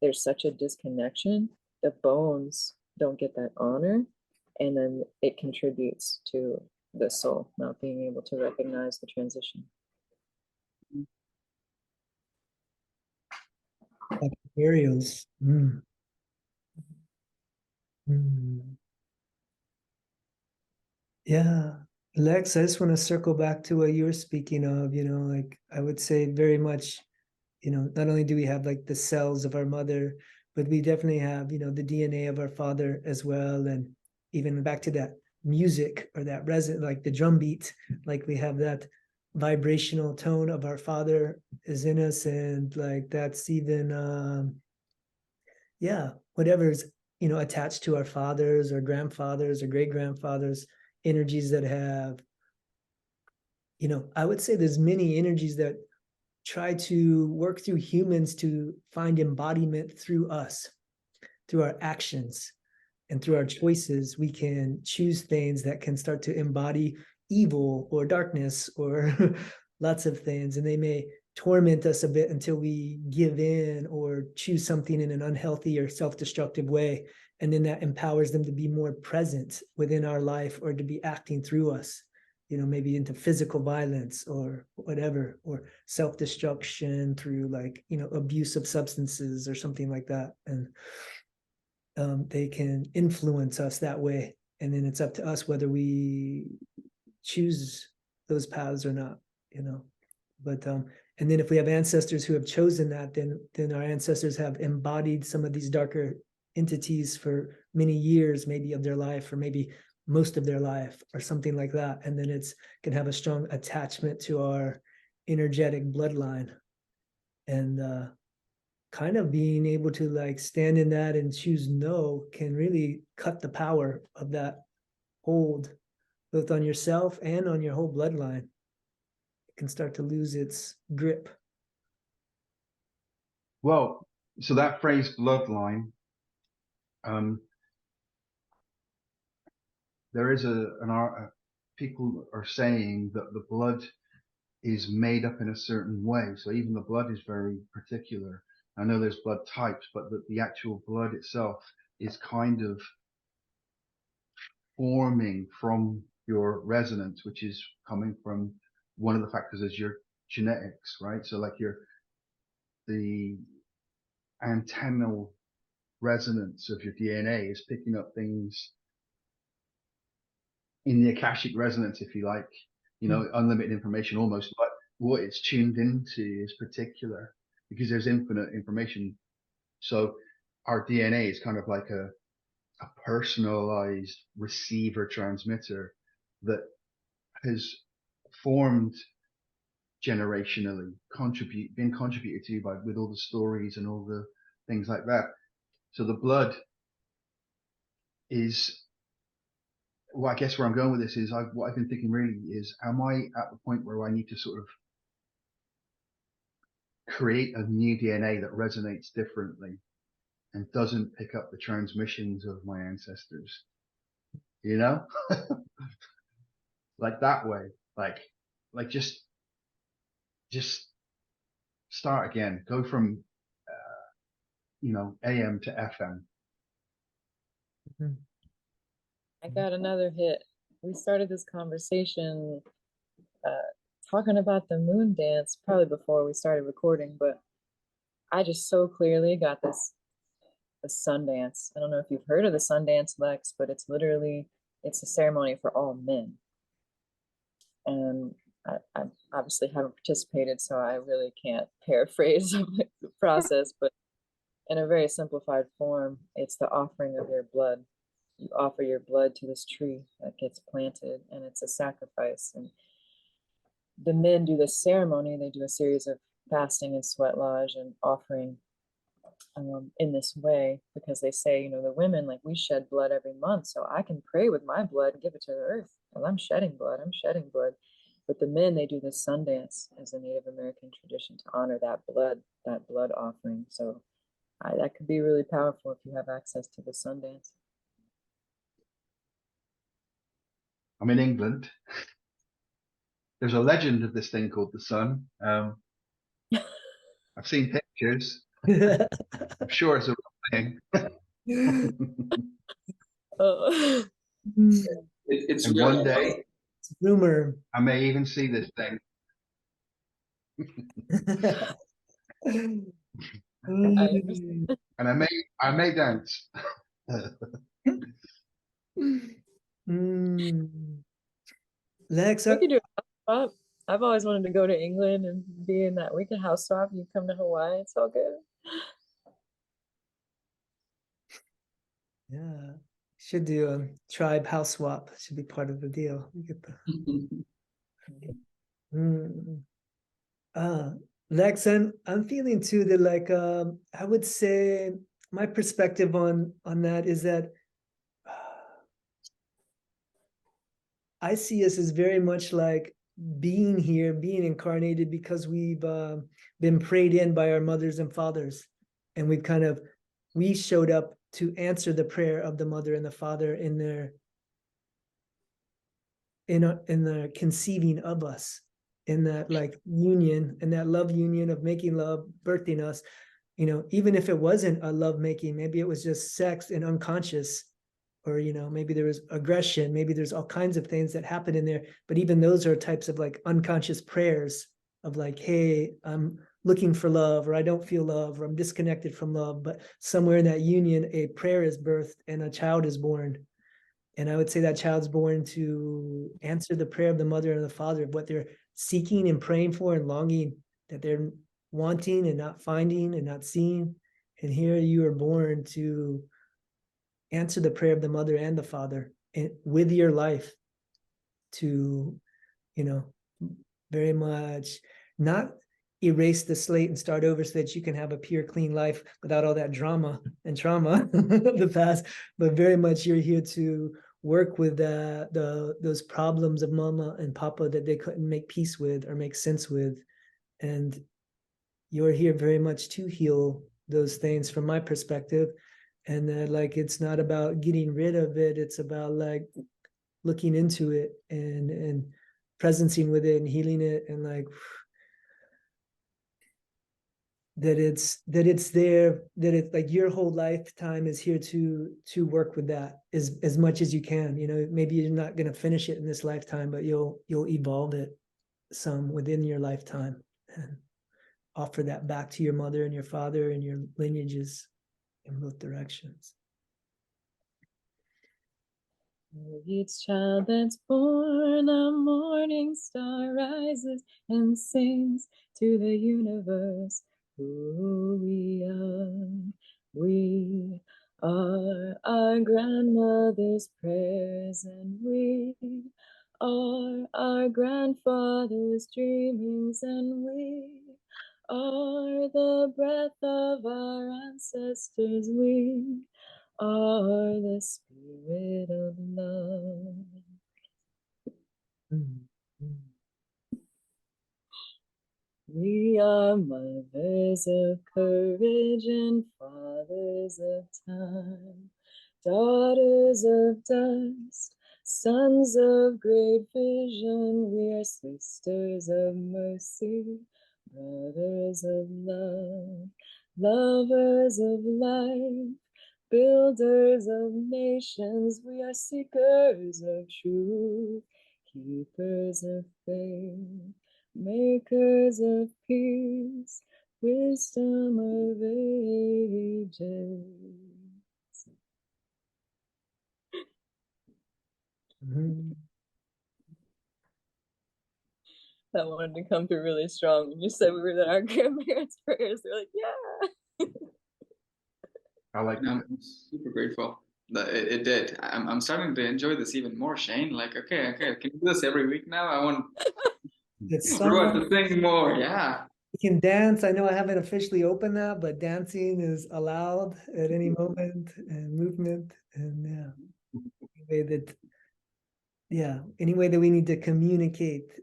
there's such a disconnection. The bones don't get that honor, and then it contributes to the soul not being able to recognize the transition. like burials. Yeah. Lex, I just want to circle back to what you were speaking of, like I would say very much you know, not only do we have like the cells of our mother, but we definitely have, you know, the DNA of our father as well. And even back to that music or that resin, like the drum beat, like we have that vibrational tone of our father is in us. And like, that's even, yeah, whatever's, you know, attached to our fathers or grandfathers or great grandfathers, energies that have, you know, I would say there's many energies that try to work through humans to find embodiment through us, through our actions and through our choices. We can choose things that can start to embody evil or darkness or lots of things, and they may torment us a bit until we give in or choose something in an unhealthy or self-destructive way, and then that empowers them to be more present within our life or to be acting through us, you know, maybe into physical violence or whatever, or self-destruction through, like, you know, abuse of substances or something like that. And they can influence us that way, and then it's up to us whether we choose those paths or not, you know. But and then if we have ancestors who have chosen that, then our ancestors have embodied some of these darker entities for many years, maybe of their life, or maybe most of their life, or something like that. And then it's can have a strong attachment to our energetic bloodline. And kind of being able to like stand in that and choose no can really cut the power of that hold, both on yourself and on your whole bloodline. It can start to lose its grip. Well, so that phrase bloodline, there is people are saying that the blood is made up in a certain way. So even the blood is very particular. I know there's blood types, but the actual blood itself is kind of forming from your resonance, which is coming from one of the factors is your genetics, right? So like the antennal resonance of your DNA is picking up things in the Akashic resonance, if you like, you know, unlimited information almost, but what it's tuned into is particular because there's infinite information. So our DNA is kind of like a personalized receiver transmitter that has formed generationally, been contributed to by with all the stories and all the things like that. So the blood is, well, I guess where I'm going with this is what I've been thinking really is, am I at the point where I need to sort of create a new DNA that resonates differently and doesn't pick up the transmissions of my ancestors, you know? Like that way, like just start again, go from, you know, AM to FM. I got another hit. We started this conversation talking about the moon dance probably before we started recording, but I just so clearly got this the sun dance. I don't know if you've heard of the sun dance, Lex, but it's a ceremony for all men. And I obviously haven't participated, so I really can't paraphrase the process, but in a very simplified form, it's the offering of your blood. You offer your blood to this tree that gets planted, and it's a sacrifice. And the men do this ceremony. They do a series of fasting and sweat lodge and offering in this way, because they say, you know, the women, like, we shed blood every month, so I can pray with my blood and give it to the earth. Well, I'm shedding blood. But the men, they do this sun dance as a Native American tradition to honor that blood offering. So that could be really powerful if you have access to the sun dance. I'm in England. There's a legend of this thing called the sun. I've seen pictures. I'm sure it's a real thing. Oh. It's And real. one day, It's rumor. I may even see this thing. And I may dance. Lex, We could do a I've always wanted to go to England and be in that. We can house swap. You come to Hawaii. It's all good. Yeah. Should do a tribe house swap. Should be part of the deal. We get the Lex, I'm feeling too that like I would say my perspective on that is that I see us as very much like being here, being incarnated because we've been prayed in by our mothers and fathers, and we showed up to answer the prayer of the mother and the father in the conceiving of us, in that like union and that love union of making love, birthing us. You know, even if it wasn't a love making, maybe it was just sex and unconscious, or maybe there was aggression, maybe there's all kinds of things that happen in there, but even those are types of like unconscious prayers of like, hey, I'm looking for love, or I don't feel love, or I'm disconnected from love. But somewhere in that union, a prayer is birthed and a child is born. And I would say that child's born to answer the prayer of the mother and the father of what they're seeking and praying for and longing, that they're wanting and not finding and not seeing. And here you are born to answer the prayer of the mother and the father with your life, to, very much not erase the slate and start over so that you can have a pure, clean life without all that drama and trauma of the past, but very much you're here to work with those problems of mama and papa that they couldn't make peace with or make sense with. And you're here very much to heal those things from my perspective. And like, it's not about getting rid of it. It's about like looking into it and presencing with it and healing it, and like that it's there, that it's like your whole lifetime is here to work with that as much as you can. Maybe you're not going to finish it in this lifetime, but you'll evolve it some within your lifetime and offer that back to your mother and your father and your lineages in both directions. Each child that's born, a morning star rises and sings to the universe who we are. We are our grandmother's prayers, and we are our grandfather's dreamings, and we are the breath of our ancestors. We are the spirit of love. We are mothers of courage and fathers of time, daughters of dust, sons of great vision. We are sisters of mercy, brothers of love, lovers of life, builders of nations. We are seekers of truth, keepers of faith, makers of peace, wisdom of ages. That wanted to come through really strong. When you said we were our grandparents' prayers, they're like, yeah. I like that. I'm super grateful that it did. I'm starting to enjoy this even more, Shane. Like, okay, can you do this every week now? I want everyone to sing more. Yeah. You can dance. I know I haven't officially opened that, but dancing is allowed at any moment, and movement, and any way that we need to communicate,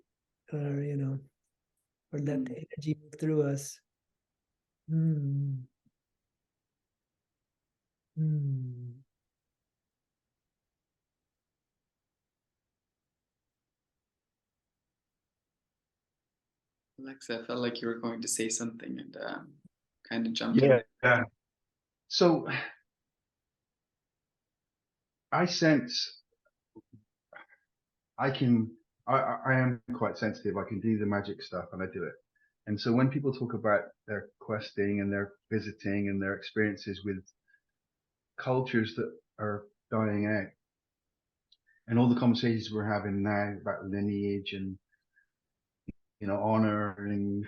or or let the energy move through us. Alexa, I felt like you were going to say something and kind of jumped Yeah. in. So I sense I am quite sensitive. I can do the magic stuff, and I do it. And so when people talk about their questing and their visiting and their experiences with cultures that are dying out, and all the conversations we're having now about lineage and you know, honoring,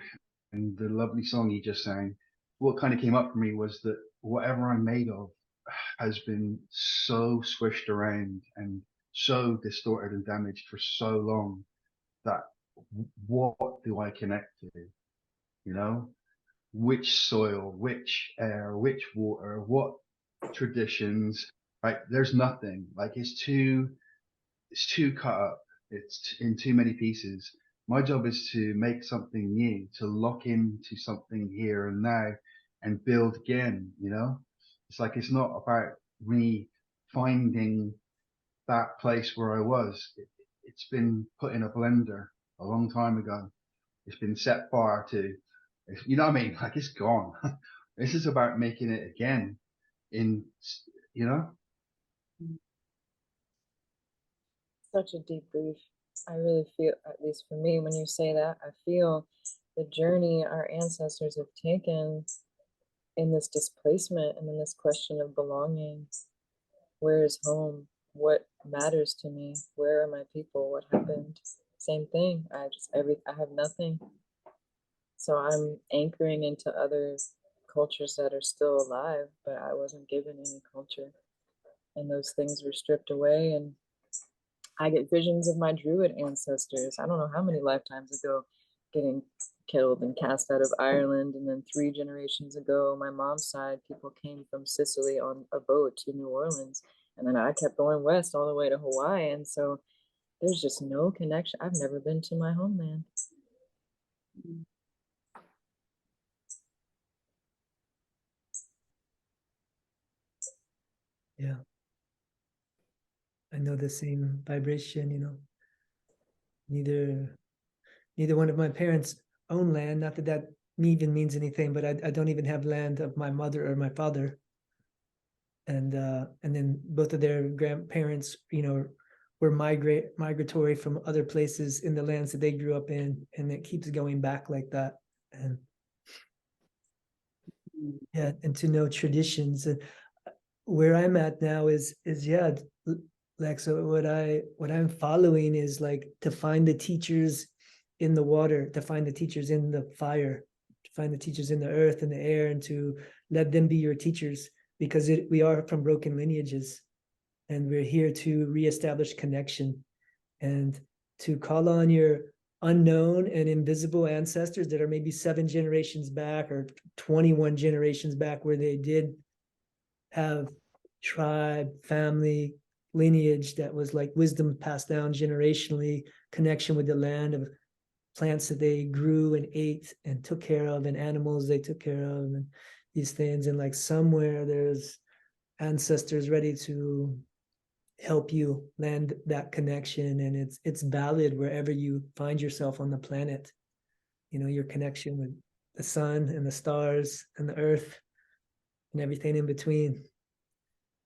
and the lovely song you just sang. What kind of came up for me was that whatever I'm made of has been so squished around and so distorted and damaged for so long that what do I connect to? You know, which soil, which air, which water, what traditions, right? There's nothing. Like it's too cut up. It's in too many pieces. My job is to make something new, to lock into something here and now and build again, you know? It's like, it's not about me finding that place where I was. It's been put in a blender a long time ago. It's been set fire to, you know what I mean? Like, it's gone. This is about making it again in, you know? Such a deep grief. I really feel, at least for me, when you say that, I feel the journey our ancestors have taken in this displacement and in this question of belonging. Where is home? What matters to me? Where are my people? What happened? Same thing. I have nothing. So I'm anchoring into other cultures that are still alive, but I wasn't given any culture. And those things were stripped away. And I get visions of my Druid ancestors. I don't know how many lifetimes ago getting killed and cast out of Ireland. And then 3 generations ago, my mom's side, people came from Sicily on a boat to New Orleans. And then I kept going west all the way to Hawaii. And so there's just no connection. I've never been to my homeland. Yeah. I know the same vibration, you know. Neither one of my parents own land. Not that that even means anything, but I don't even have land of my mother or my father. And then both of their grandparents, you know, were migratory from other places in the lands that they grew up in, and it keeps going back like that. And yeah, and to know traditions. And where I'm at now is yeah, like, so what I'm following is like to find the teachers in the water, to find the teachers in the fire, to find the teachers in the earth and the air, and to let them be your teachers, because we are from broken lineages, and we're here to reestablish connection and to call on your unknown and invisible ancestors that are maybe 7 generations back or 21 generations back, where they did have tribe, family, lineage that was like wisdom passed down generationally, connection with the land, of plants that they grew and ate and took care of, and animals they took care of, and these things. And like somewhere there's ancestors ready to help you land that connection, and it's valid wherever you find yourself on the planet. You know, your connection with the sun and the stars and the earth and everything in between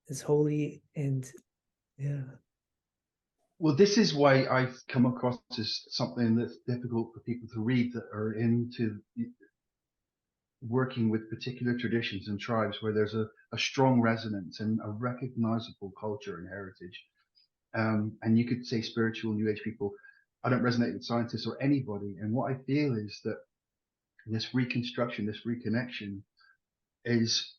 is holy. And yeah. Well, this is why I've come across as something that's difficult for people to read that are into working with particular traditions and tribes where there's a strong resonance and a recognizable culture and heritage. And you could say spiritual New Age people, I don't resonate with scientists or anybody. And what I feel is that this reconstruction, this reconnection is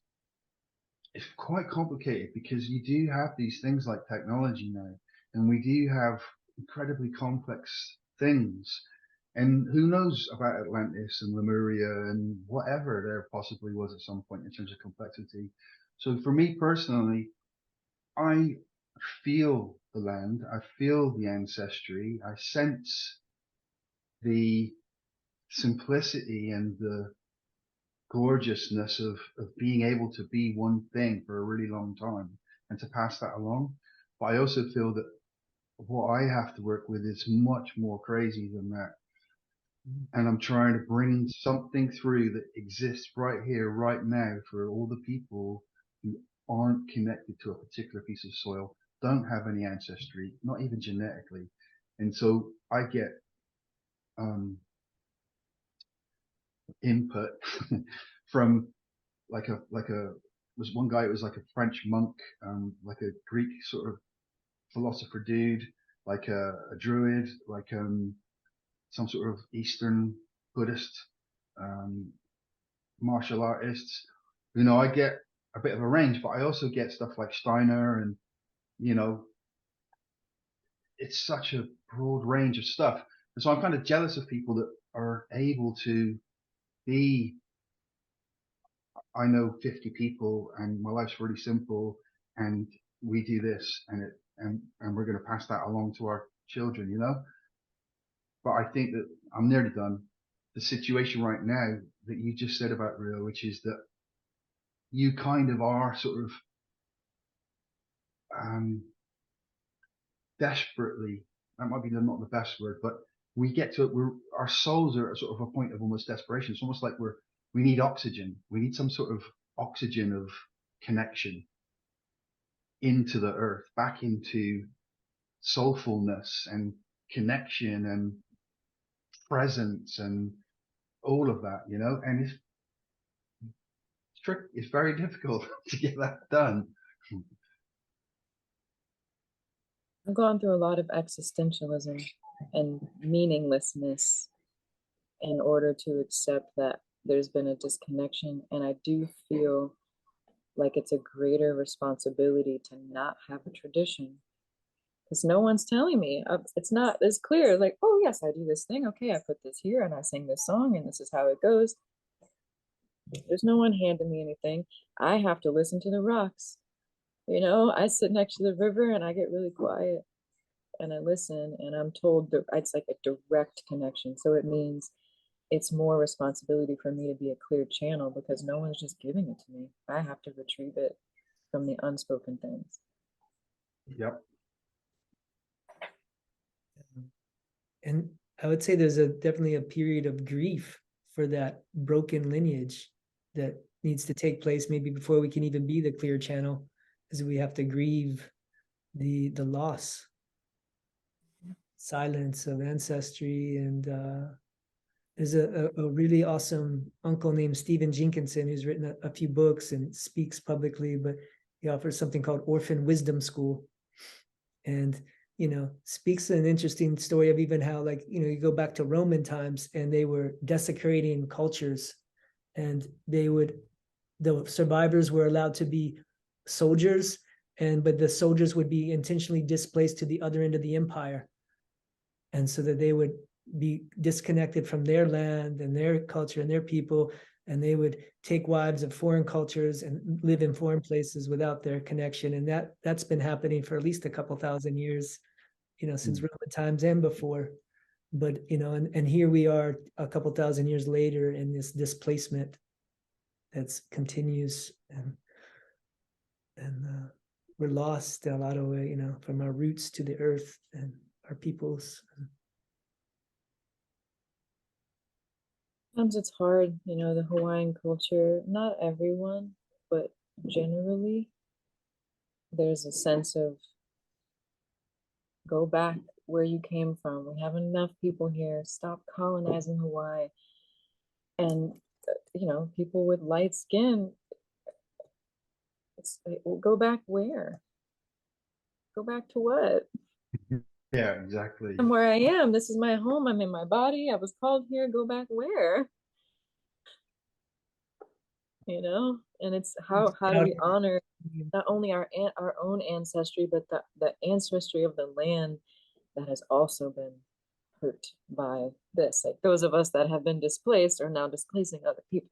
it's quite complicated, because you do have these things like technology now, and we do have incredibly complex things. And who knows about Atlantis and Lemuria and whatever there possibly was at some point in terms of complexity. So for me personally, I feel the land, I feel the ancestry, I sense the simplicity and the gorgeousness of being able to be one thing for a really long time and to pass that along. But I also feel that what I have to work with is much more crazy than that. And I'm trying to bring something through that exists right here, right now, for all the people who aren't connected to a particular piece of soil, don't have any ancestry, not even genetically. And so I get input from was one guy, it was like a French monk, like a Greek sort of philosopher dude, like a druid, like some sort of Eastern Buddhist martial artists. You know, I get a bit of a range, but I also get stuff like Steiner, and you know, it's such a broad range of stuff. And so I'm kind of jealous of people that are able to be, I know 50 people and my life's really simple and we do this and we're going to pass that along to our children, you know? But I think that I'm nearly done. The situation right now that you just said about Rio, which is that you kind of are sort of desperately, that might be not the best word, but we get to it, our souls are at sort of a point of almost desperation. It's almost like we need oxygen. We need some sort of oxygen of connection into the earth, back into soulfulness and connection and presence and all of that, you know, and it's very difficult to get that done. I've gone through a lot of existentialism and meaninglessness in order to accept that there's been a disconnection. And I do feel like it's a greater responsibility to not have a tradition, because no one's telling me. It's clear, like, oh yes, I do this thing, okay, I put this here and I sing this song and this is how it goes. There's no one handing me anything. I have to listen to the rocks. You know, I sit next to the river and I get really quiet and I listen, and I'm told that it's like a direct connection. So it means it's more responsibility for me to be a clear channel, because no one's just giving it to me. I have to retrieve it from the unspoken things. Yep. And I would say there's definitely a period of grief for that broken lineage that needs to take place maybe before we can even be the clear channel, because we have to grieve the loss, silence of ancestry. And there's a really awesome uncle named Stephen Jenkinson who's written a few books and speaks publicly, but he offers something called Orphan Wisdom School, and you know, speaks an interesting story of even how, like, you know, you go back to Roman times and they were desecrating cultures, and the survivors were allowed to be soldiers, but the soldiers would be intentionally displaced to the other end of the empire, and so that they would be disconnected from their land and their culture and their people, and they would take wives of foreign cultures and live in foreign places without their connection. And that's been happening for at least a couple thousand years, you know, since Roman times and before. But you know, and here we are a couple thousand years later in this displacement that's continues, and we're lost in a lot of way, you know, from our roots to the earth and our peoples. Sometimes it's hard, you know, the Hawaiian culture, not everyone, but generally, there's a sense of go back where you came from. We have enough people here. Stop colonizing Hawaii. And, you know, people with light skin, it's like, well, go back where? Go back to what? Yeah, exactly. I'm where I am. This is my home. I'm in my body. I was called here. Go back where? You know, and it's how do we honor not only our own ancestry, but the ancestry of the land that has also been hurt by this. Like those of us that have been displaced are now displacing other people.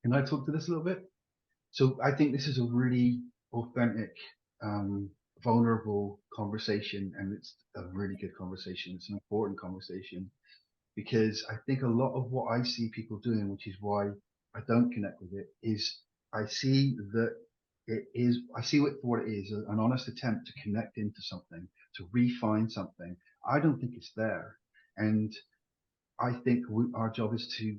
Can I talk to this a little bit? So I think this is a really authentic, vulnerable conversation, and it's a really good conversation. It's an important conversation, because I think a lot of what I see people doing, which is why I don't connect with it, is I see it for what it is, an honest attempt to connect into something, to refine something. I don't think it's there. And I think our job is to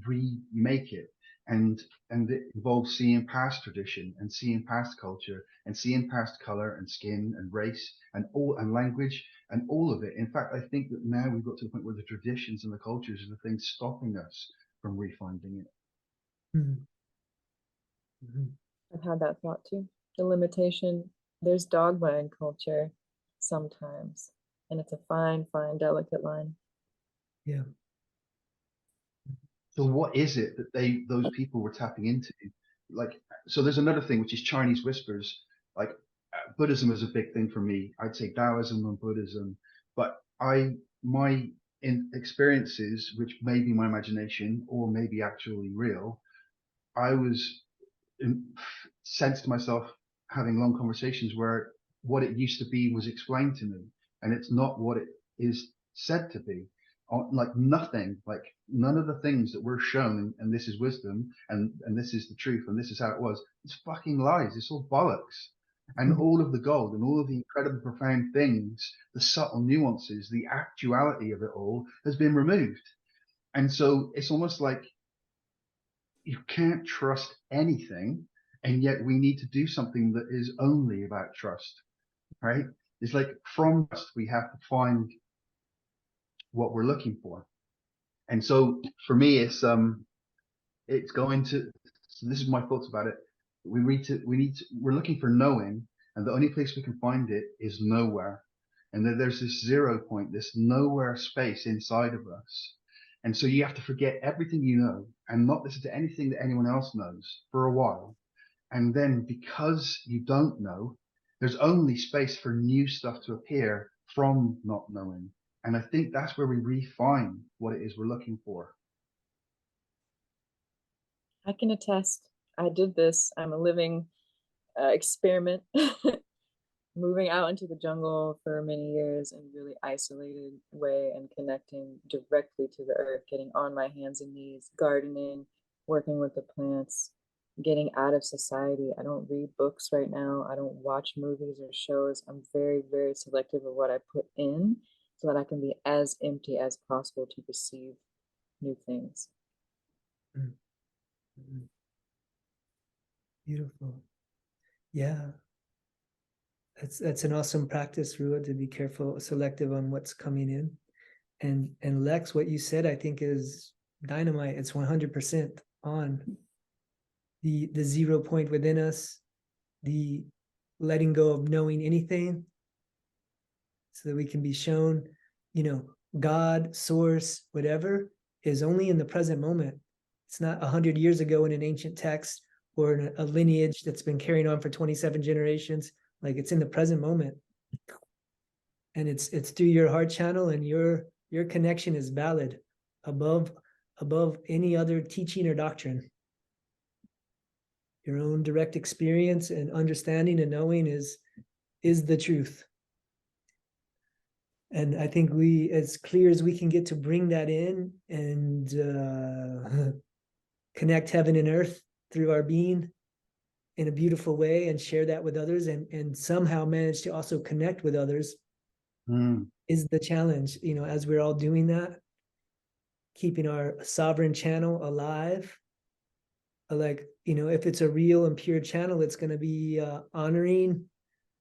remake it. And it involves seeing past tradition and seeing past culture and seeing past color and skin and race and language and all of it. In fact, I think that now we've got to the point where the traditions and the cultures are the things stopping us from refinding it. I've had that thought too. The limitation, there's dogma in culture. sometimes. And it's a fine, fine, delicate line. Yeah. So what is it that those people were tapping into? Like, so there's another thing, which is Chinese whispers. Like, Buddhism is a big thing for me. I'd say Taoism and Buddhism, but my experiences, which may be my imagination or may be actually real, I was sensed myself having long conversations where what it used to be was explained to me, and it's not what it is said to be. Like nothing, like none of the things that we're shown, and this is wisdom, and this is the truth, and this is how it was. It's fucking lies. It's all bollocks. And all of the gold and all of the incredible profound things, the subtle nuances, the actuality of it all has been removed. And so it's almost like you can't trust anything, and yet we need to do something that is only about trust, right? It's like from trust we have to find what we're looking for. And so for me, it's going to, so this is my thoughts about it. We're looking for knowing, and the only place we can find it is nowhere. And then there's this 0 point, this nowhere space inside of us. And so you have to forget everything you know and not listen to anything that anyone else knows for a while. And then because you don't know, there's only space for new stuff to appear from not knowing. And I think that's where we refine what it is we're looking for. I can attest. I did this. I'm a living experiment. Moving out into the jungle for many years in a really isolated way and connecting directly to the earth, getting on my hands and knees, gardening, working with the plants, getting out of society. I don't read books right now. I don't watch movies or shows. I'm very, very selective of what I put in so that I can be as empty as possible to receive new things. Mm-hmm. Beautiful. Yeah. That's an awesome practice, Rua, to be careful, selective on what's coming in. And Lex, what you said, I think is dynamite. It's 100% on the 0 point within us, the letting go of knowing anything so that we can be shown, God, source, whatever is only in the present moment. It's not 100 years ago in an ancient text or in a lineage that's been carrying on for 27 generations. Like it's in the present moment, and it's through your heart channel, and your connection is valid above any other teaching or doctrine. Your own direct experience and understanding and knowing is the truth. And I think we, as clear as we can get to bring that in and connect heaven and earth through our being in a beautiful way and share that with others, and somehow manage to also connect with others is the challenge, as we're all doing that, keeping our sovereign channel alive. Like, if it's a real and pure channel, it's going to be honoring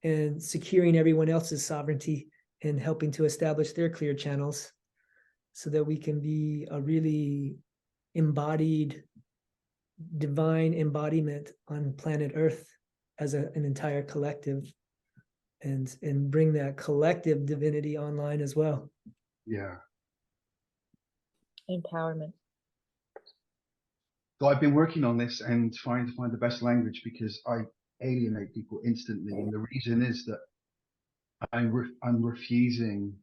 and securing everyone else's sovereignty and helping to establish their clear channels so that we can be a really embodied divine embodiment on planet Earth as an entire collective, and bring that collective divinity online as well. Yeah. Empowerment. So I've been working on this and trying to find the best language because I alienate people instantly. And the reason is that I'm refusing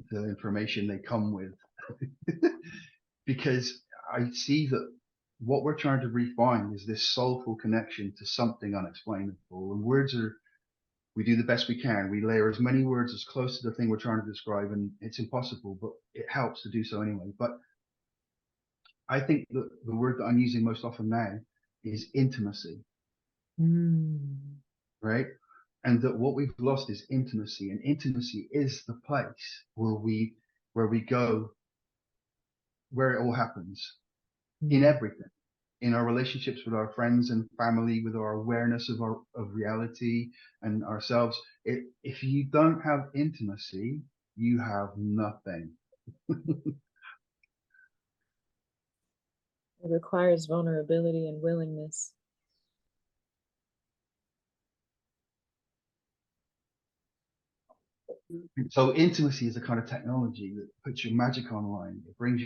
the information they come with because I see that what we're trying to refine is this soulful connection to something unexplainable. And we do the best we can. We layer as many words as close to the thing we're trying to describe, and it's impossible, but it helps to do so anyway. But I think that the word that I'm using most often now is intimacy, right? And that what we've lost is intimacy, and intimacy is the place where we go, where it all happens, in everything, in our relationships with our friends and family, with our awareness of reality and ourselves. If you don't have intimacy, you have nothing. It requires vulnerability and willingness. So intimacy is a kind of technology that puts your magic online. It brings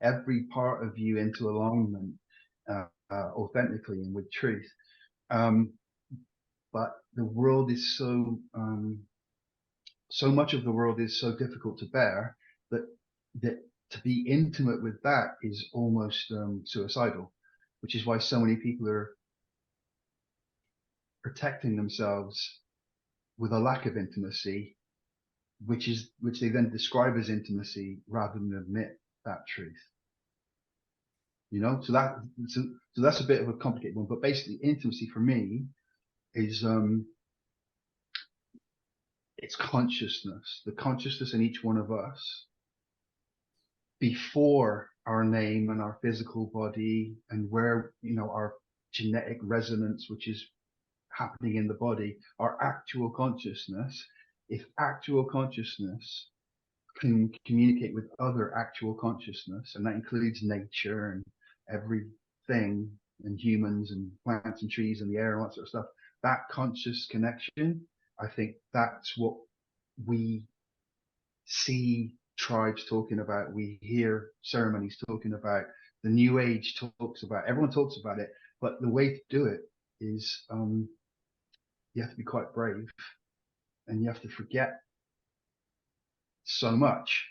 every part of you into alignment authentically and with truth. But the world is so much of the world is so difficult to bear that to be intimate with that is almost suicidal, which is why so many people are protecting themselves with a lack of intimacy, which they then describe as intimacy rather than admit that truth. You know, so that's a bit of a complicated one, but basically intimacy for me is it's consciousness, the consciousness in each one of us before our name and our physical body and where, you know, our genetic resonance, which is happening in the body, our actual consciousness. If actual consciousness can communicate with other actual consciousness, and that includes nature and everything and humans and plants and trees and the air and all that sort of stuff, that conscious connection, I think that's what we see tribes talking about, we hear ceremonies talking about, the new age talks about, everyone talks about it, but the way to do it is you have to be quite brave and you have to forget so much.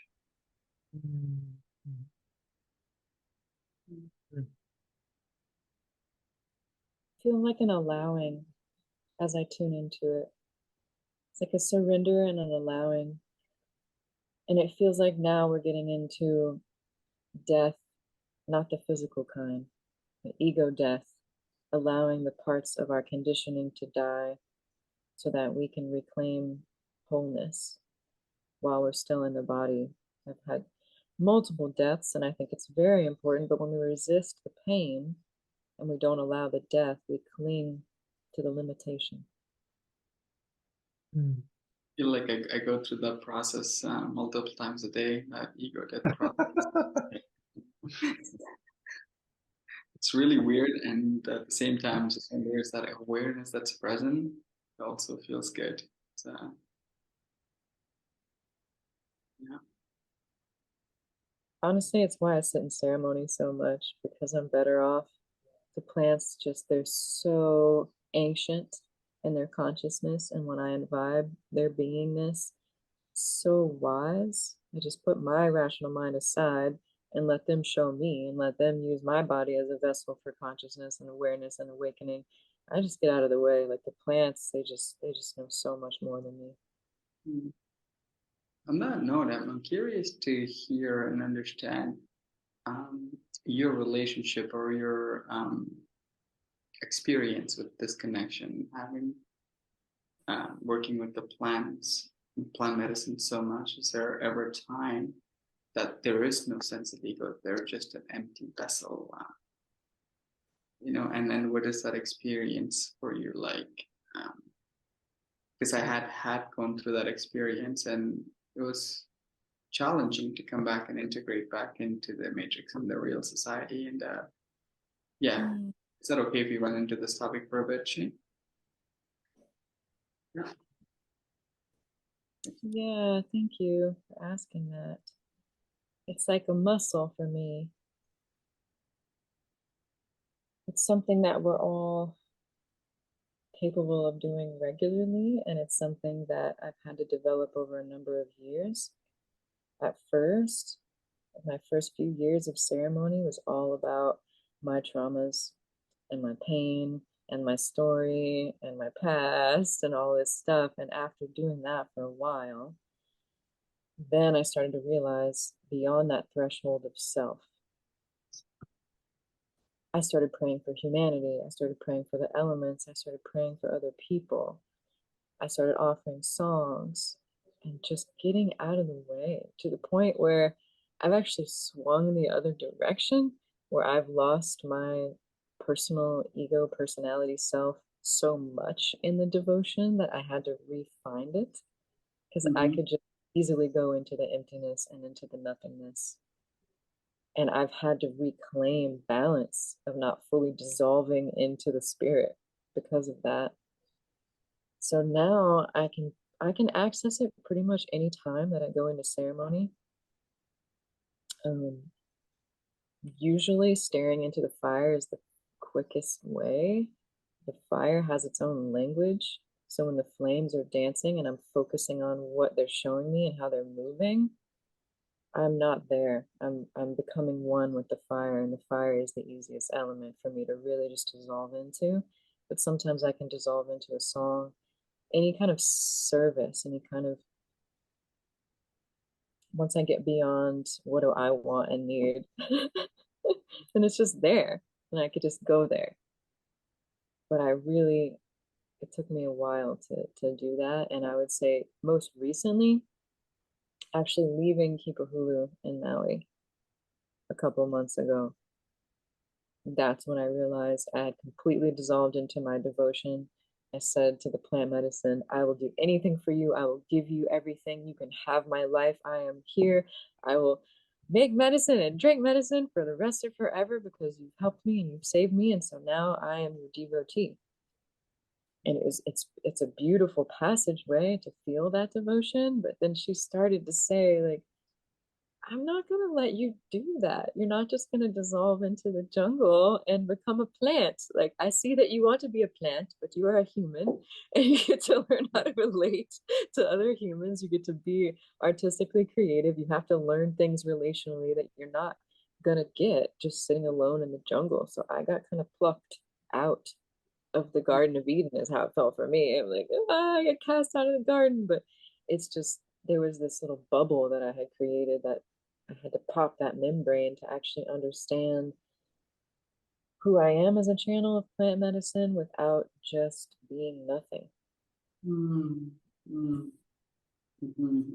Feel like an allowing as I tune into it. It's like a surrender and an allowing. And it feels like now we're getting into death, not the physical kind, the ego death, allowing the parts of our conditioning to die so that we can reclaim wholeness while we're still in the body. I've had multiple deaths, and I think it's very important, but when we resist the pain and we don't allow the death, we cling to the limitation. I feel like I go through that process multiple times a day, that ego death process. It's really weird, and at the same time, just when there's that awareness that's present, it also feels good. So, yeah. Honestly, it's why I sit in ceremony so much, because I'm better off. The plants just, they're so ancient in their consciousness, and when I imbibe their beingness, so wise. I just put my rational mind aside and let them show me and let them use my body as a vessel for consciousness and awareness and awakening. I just get out of the way. Like the plants, they just know so much more than me. Mm. On that note, I'm curious to hear and understand your relationship or your experience with this connection, having working with the plants, plant medicine so much. Is there ever a time that there is no sense of ego? They're just an empty vessel, you know? And then what is that experience for you like? Because I had gone through that experience, and it was challenging to come back and integrate back into the matrix and the real society. And yeah, is that okay if we run into this topic for a bit, Shane? Yeah. Yeah, thank you for asking that. It's like a muscle for me. It's something that we're all capable of doing regularly, and it's something that I've had to develop over a number of years. At first, my first few years of ceremony was all about my traumas and my pain and my story and my past and all this stuff. And after doing that for a while, then I started to realize beyond that threshold of self, I started praying for humanity. I started praying for the elements. I started praying for other people. I started offering songs and just getting out of the way to the point where I've actually swung the other direction, where I've lost my personal ego, personality, self so much in the devotion that I had to re-find it, because I could just easily go into the emptiness and into the nothingness. And I've had to reclaim balance of not fully dissolving into the spirit because of that. So now I can I can access it pretty much any time that I go into ceremony. Usually staring into the fire is the quickest way. The fire has its own language. So when the flames are dancing and I'm focusing on what they're showing me and how they're moving, I'm not there. I'm becoming one with the fire, and the fire is the easiest element for me to really just dissolve into. But sometimes I can dissolve into a song, any kind of service, any kind of, once I get beyond what do I want and need, then it's just there, and I could just go there. But it took me a while to do that. And I would say most recently, actually leaving Kipahulu in Maui a couple months ago, that's when I realized I had completely dissolved into my devotion. I said to the plant medicine, I will do anything for you. I will give you everything. You can have my life. I am here. I will make medicine and drink medicine for the rest of forever because you've helped me and you've saved me. And so now I am your devotee. And it's a beautiful passageway to feel that devotion. But then she started to say, like, I'm not going to let you do that. You're not just going to dissolve into the jungle and become a plant. Like, I see that you want to be a plant, but you are a human and you get to learn how to relate to other humans. You get to be artistically creative. You have to learn things relationally that you're not going to get just sitting alone in the jungle. So I got kind of plucked out of the Garden of Eden, is how it felt for me. I'm like, I get cast out of the garden. But it's just, there was this little bubble that I had created that I had to pop that membrane to actually understand who I am as a channel of plant medicine without just being nothing.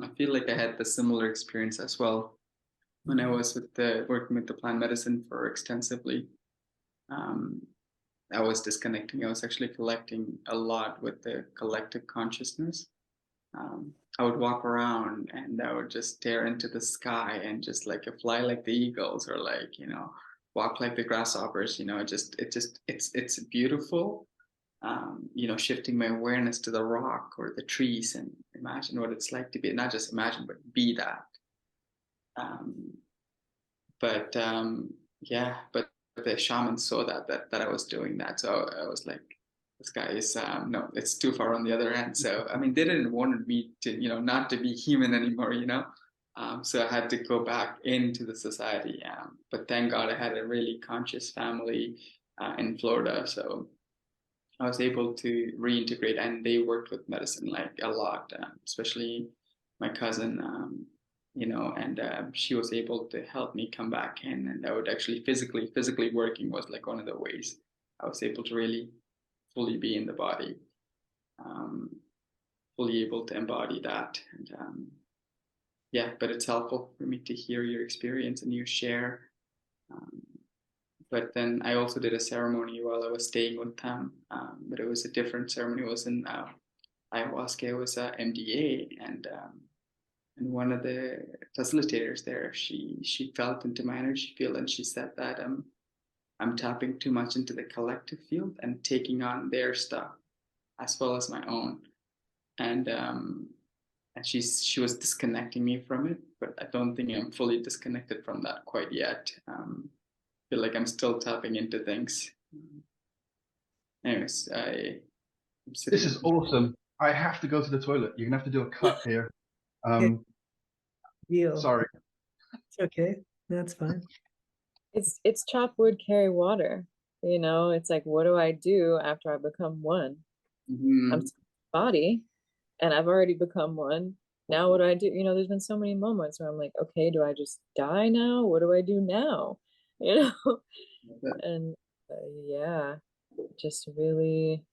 I feel like I had the similar experience as well when I was working with the plant medicine for extensively. I was disconnecting. I was actually collecting a lot with the collective consciousness. I would walk around and I would just stare into the sky and just like fly like the eagles, or like, walk like the grasshoppers. It's beautiful. Shifting my awareness to the rock or the trees and imagine what it's like to be, not just imagine, but be that. But but the shaman saw that I was doing that. So I was like, this guy is, no, it's too far on the other end. So, I mean, they didn't want me to, not to be human anymore, so I had to go back into the society. But thank God I had a really conscious family in Florida. So I was able to reintegrate, and they worked with medicine like a lot, especially my cousin, and she was able to help me come back in. And I would actually physically working was like one of the ways I was able to really fully be in the body, fully able to embody that. And but it's helpful for me to hear your experience and your share. But then I also did a ceremony while I was staying with them, but it was a different ceremony. It was in ayahuasca. It was MDA, and one of the facilitators there, she felt into my energy field, and she said that I'm tapping too much into the collective field and taking on their stuff as well as my own, and she was disconnecting me from it, but I don't think I'm fully disconnected from that quite yet. Feel like I'm still tapping into things. Anyways, This is awesome. I have to go to the toilet. You're gonna have to do a cut here. Deal. Sorry. It's okay. That's fine. It's chop wood, carry water. It's like, what do I do after I become one? I'm body, and I've already become one. Now what do I do? There's been so many moments where I'm like, okay, do I just die now? What do I do now? And just really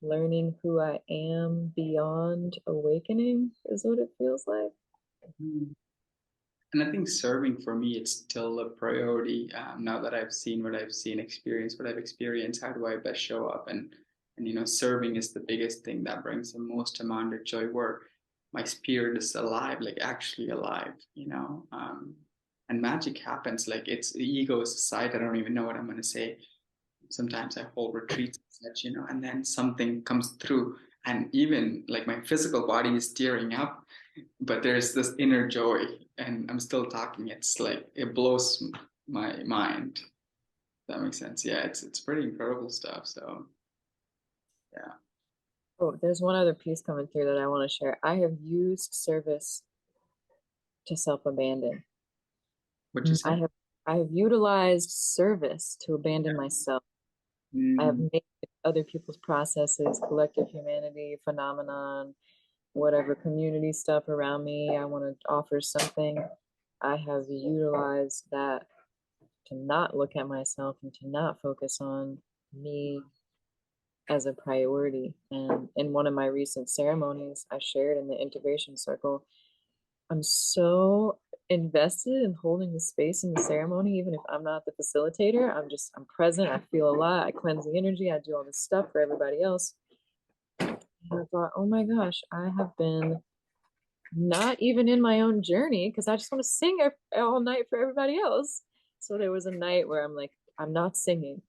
learning who I am beyond awakening is what it feels like. And I think serving for me, it's still a priority. Now that I've seen what I've seen, experienced what I've experienced, how do I best show up? And serving is the biggest thing that brings the most amount of joy, where my spirit is alive, like actually alive, and magic happens. Like, it's the ego is aside. I don't even know what I'm going to say. Sometimes I hold retreats and such, and then something comes through and even like my physical body is tearing up, but there's this inner joy, and I'm still talking. It's like it blows my mind. That makes sense. Yeah, it's pretty incredible stuff. So yeah. Oh, there's one other piece coming through that I want to share. I have used service to self-abandon. What you I say? have utilized service to abandon myself. I have Mm, made other people's processes, collective humanity, phenomenon, whatever community stuff around me. I want to offer something. I have utilized that to not look at myself and to not focus on me as a priority. And in one of my recent ceremonies, I shared in the integration circle, I'm so invested in holding the space in the ceremony, even if I'm not the facilitator. I'm present. I feel a lot. I cleanse the energy. I do all this stuff for everybody else. And I thought, oh my gosh, I have been not even in my own journey because I just want to sing all night for everybody else. So there was a night where I'm like, I'm not singing.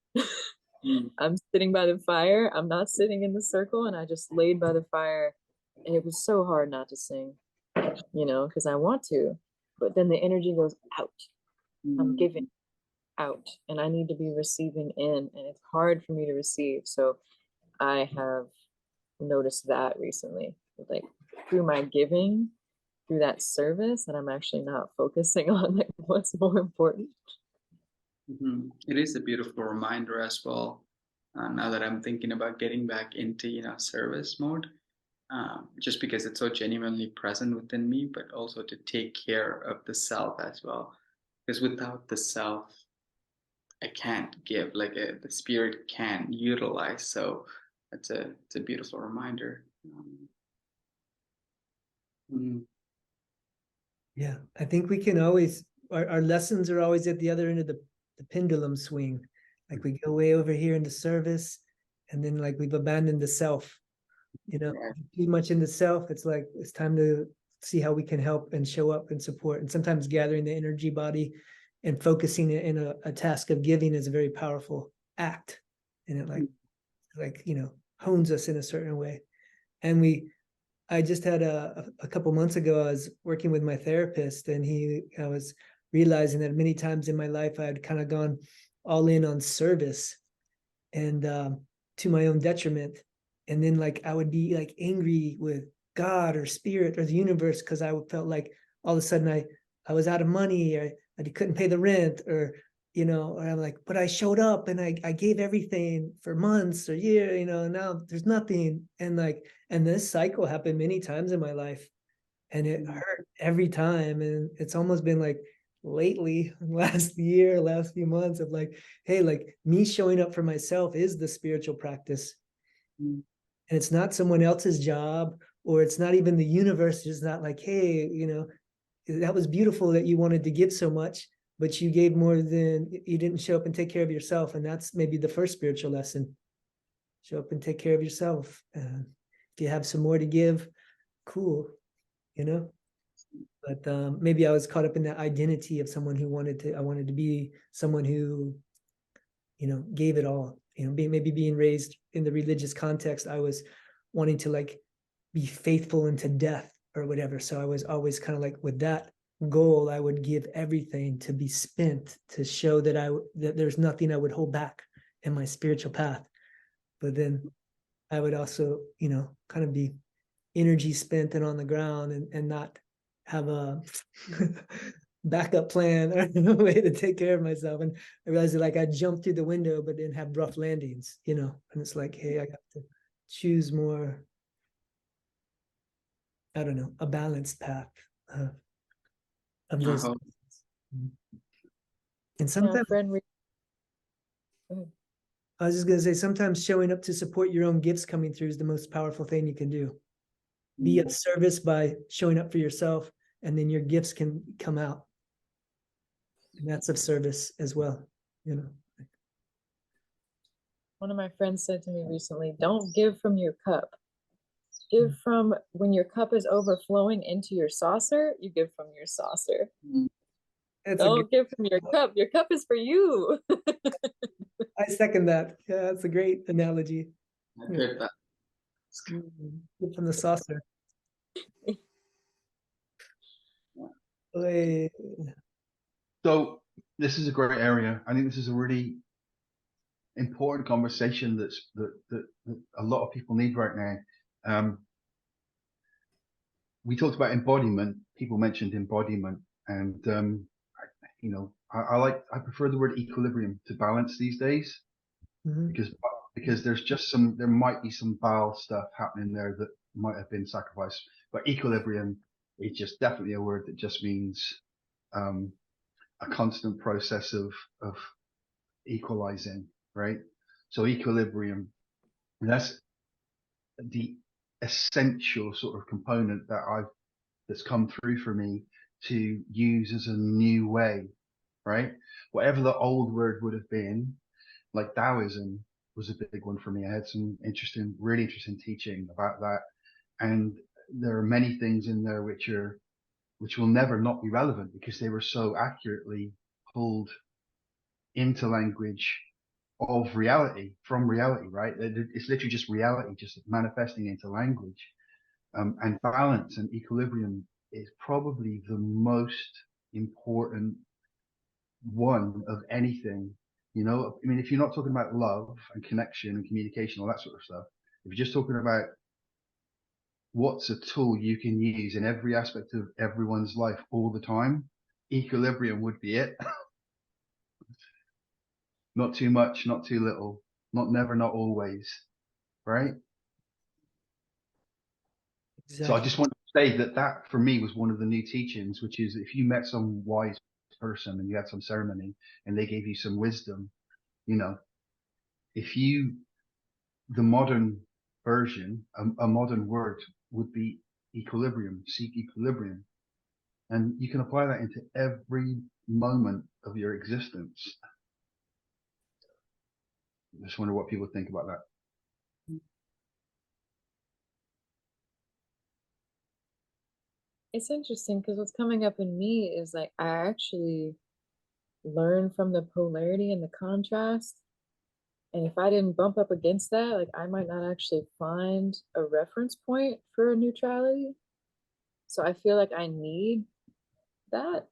mm, I'm sitting by the fire. I'm not sitting in the circle. And I just laid by the fire. And it was so hard not to sing, because I want to. But then the energy goes out. I'm mm, giving out and I need to be receiving in. And it's hard for me to receive. So I have noticed that recently, like through my giving, through that service, that I'm actually not focusing on like what's more important. mhm. It is a beautiful reminder as well. Now that I'm thinking about getting back into service mode, just because it's so genuinely present within me, but also to take care of the self as well. Because without the self, I can't give, like the spirit can utilize. So it's a beautiful reminder. Mm, Yeah, I think we can always, our lessons are always at the other end of the pendulum swing. Like we go way over here into service, and then like we've abandoned the self, right. too much in the self. It's like it's time to see how we can help and show up and support. And sometimes gathering the energy body and focusing it in a task of giving is a very powerful act. And it hones us in a certain way. And I just had a couple months ago, I was working with my therapist, and I was realizing that many times in my life I had kind of gone all in on service, and to my own detriment. And then like I would be like angry with God or spirit or the universe because I felt like all of a sudden I was out of money, or I couldn't pay the rent, or I'm like, but I showed up and I gave everything for months or year, now there's nothing. And this cycle happened many times in my life, and it hurt every time. And it's almost been like lately, last year, last few months, of like, hey, like me showing up for myself is the spiritual practice. Mm, And it's not someone else's job, or it's not even the universe. It's not like, hey, that was beautiful that you wanted to give so much, but you gave more than you didn't show up and take care of yourself. And that's maybe the first spiritual lesson. Show up and take care of yourself. If you have some more to give, cool, you know. But maybe I was caught up in that identity of someone who I wanted to be someone who, gave it all. Maybe being raised in the religious context, I was wanting to like be faithful unto death or whatever. So I was always kind of like, with that goal, I would give everything to be spent, to show that there's nothing I would hold back in my spiritual path. But then I would also, kind of be energy spent and on the ground, and not have a backup plan or a way to take care of myself. And I realized that like I jumped through the window, but didn't have rough landings, and it's like, hey, I got to choose more, I don't know, a balanced path of those. oh, And Yeah, sometimes, friend. I was just going to say, sometimes showing up to support your own gifts coming through is the most powerful thing you can do. Be of service by showing up for yourself, and then your gifts can come out. And that's of service as well, One of my friends said to me recently, don't give from your cup. Give from when your cup is overflowing into your saucer, you give from your saucer. Don't give from your cup. Your cup is for you. I second that. Yeah, that's a great analogy. I get that. Get from the saucer. Wait. So this is a great area. I think this is a really important conversation that a lot of people need right now. We talked about embodiment. People mentioned embodiment, and you know, I prefer the word equilibrium to balance these days, Mhm. because there might be some foul stuff happening there that might have been sacrificed. But equilibrium is just definitely a word that just means a constant process of equalizing, right? So equilibrium, and that's the essential sort of component that's come through for me to use as a new way, right? Whatever the old word would have been, like Taoism was a big one for me. I had some really interesting teaching about that. And there are many things in there which will never not be relevant because they were so accurately pulled into language of reality, from reality, right? It's literally just reality, just manifesting into language. And balance and equilibrium is probably the most important one of anything. You know, I mean, if you're not talking about love and connection and communication, all that sort of stuff, if you're just talking about what's a tool you can use in every aspect of everyone's life all the time, equilibrium would be it. Not too much, not too little, not never, not always, right? So I Exactly. just want to say that for me was one of the new teachings, which is if you met some wise person and you had some ceremony and they gave you some wisdom, you know, the modern version, a modern word would be equilibrium, seek equilibrium. And you can apply that into every moment of your existence. I just wonder what people think about that. It's interesting because what's coming up in me is like I actually learn from the polarity and the contrast. And if I didn't bump up against that, like I might not actually find a reference point for neutrality. So I feel like I need that.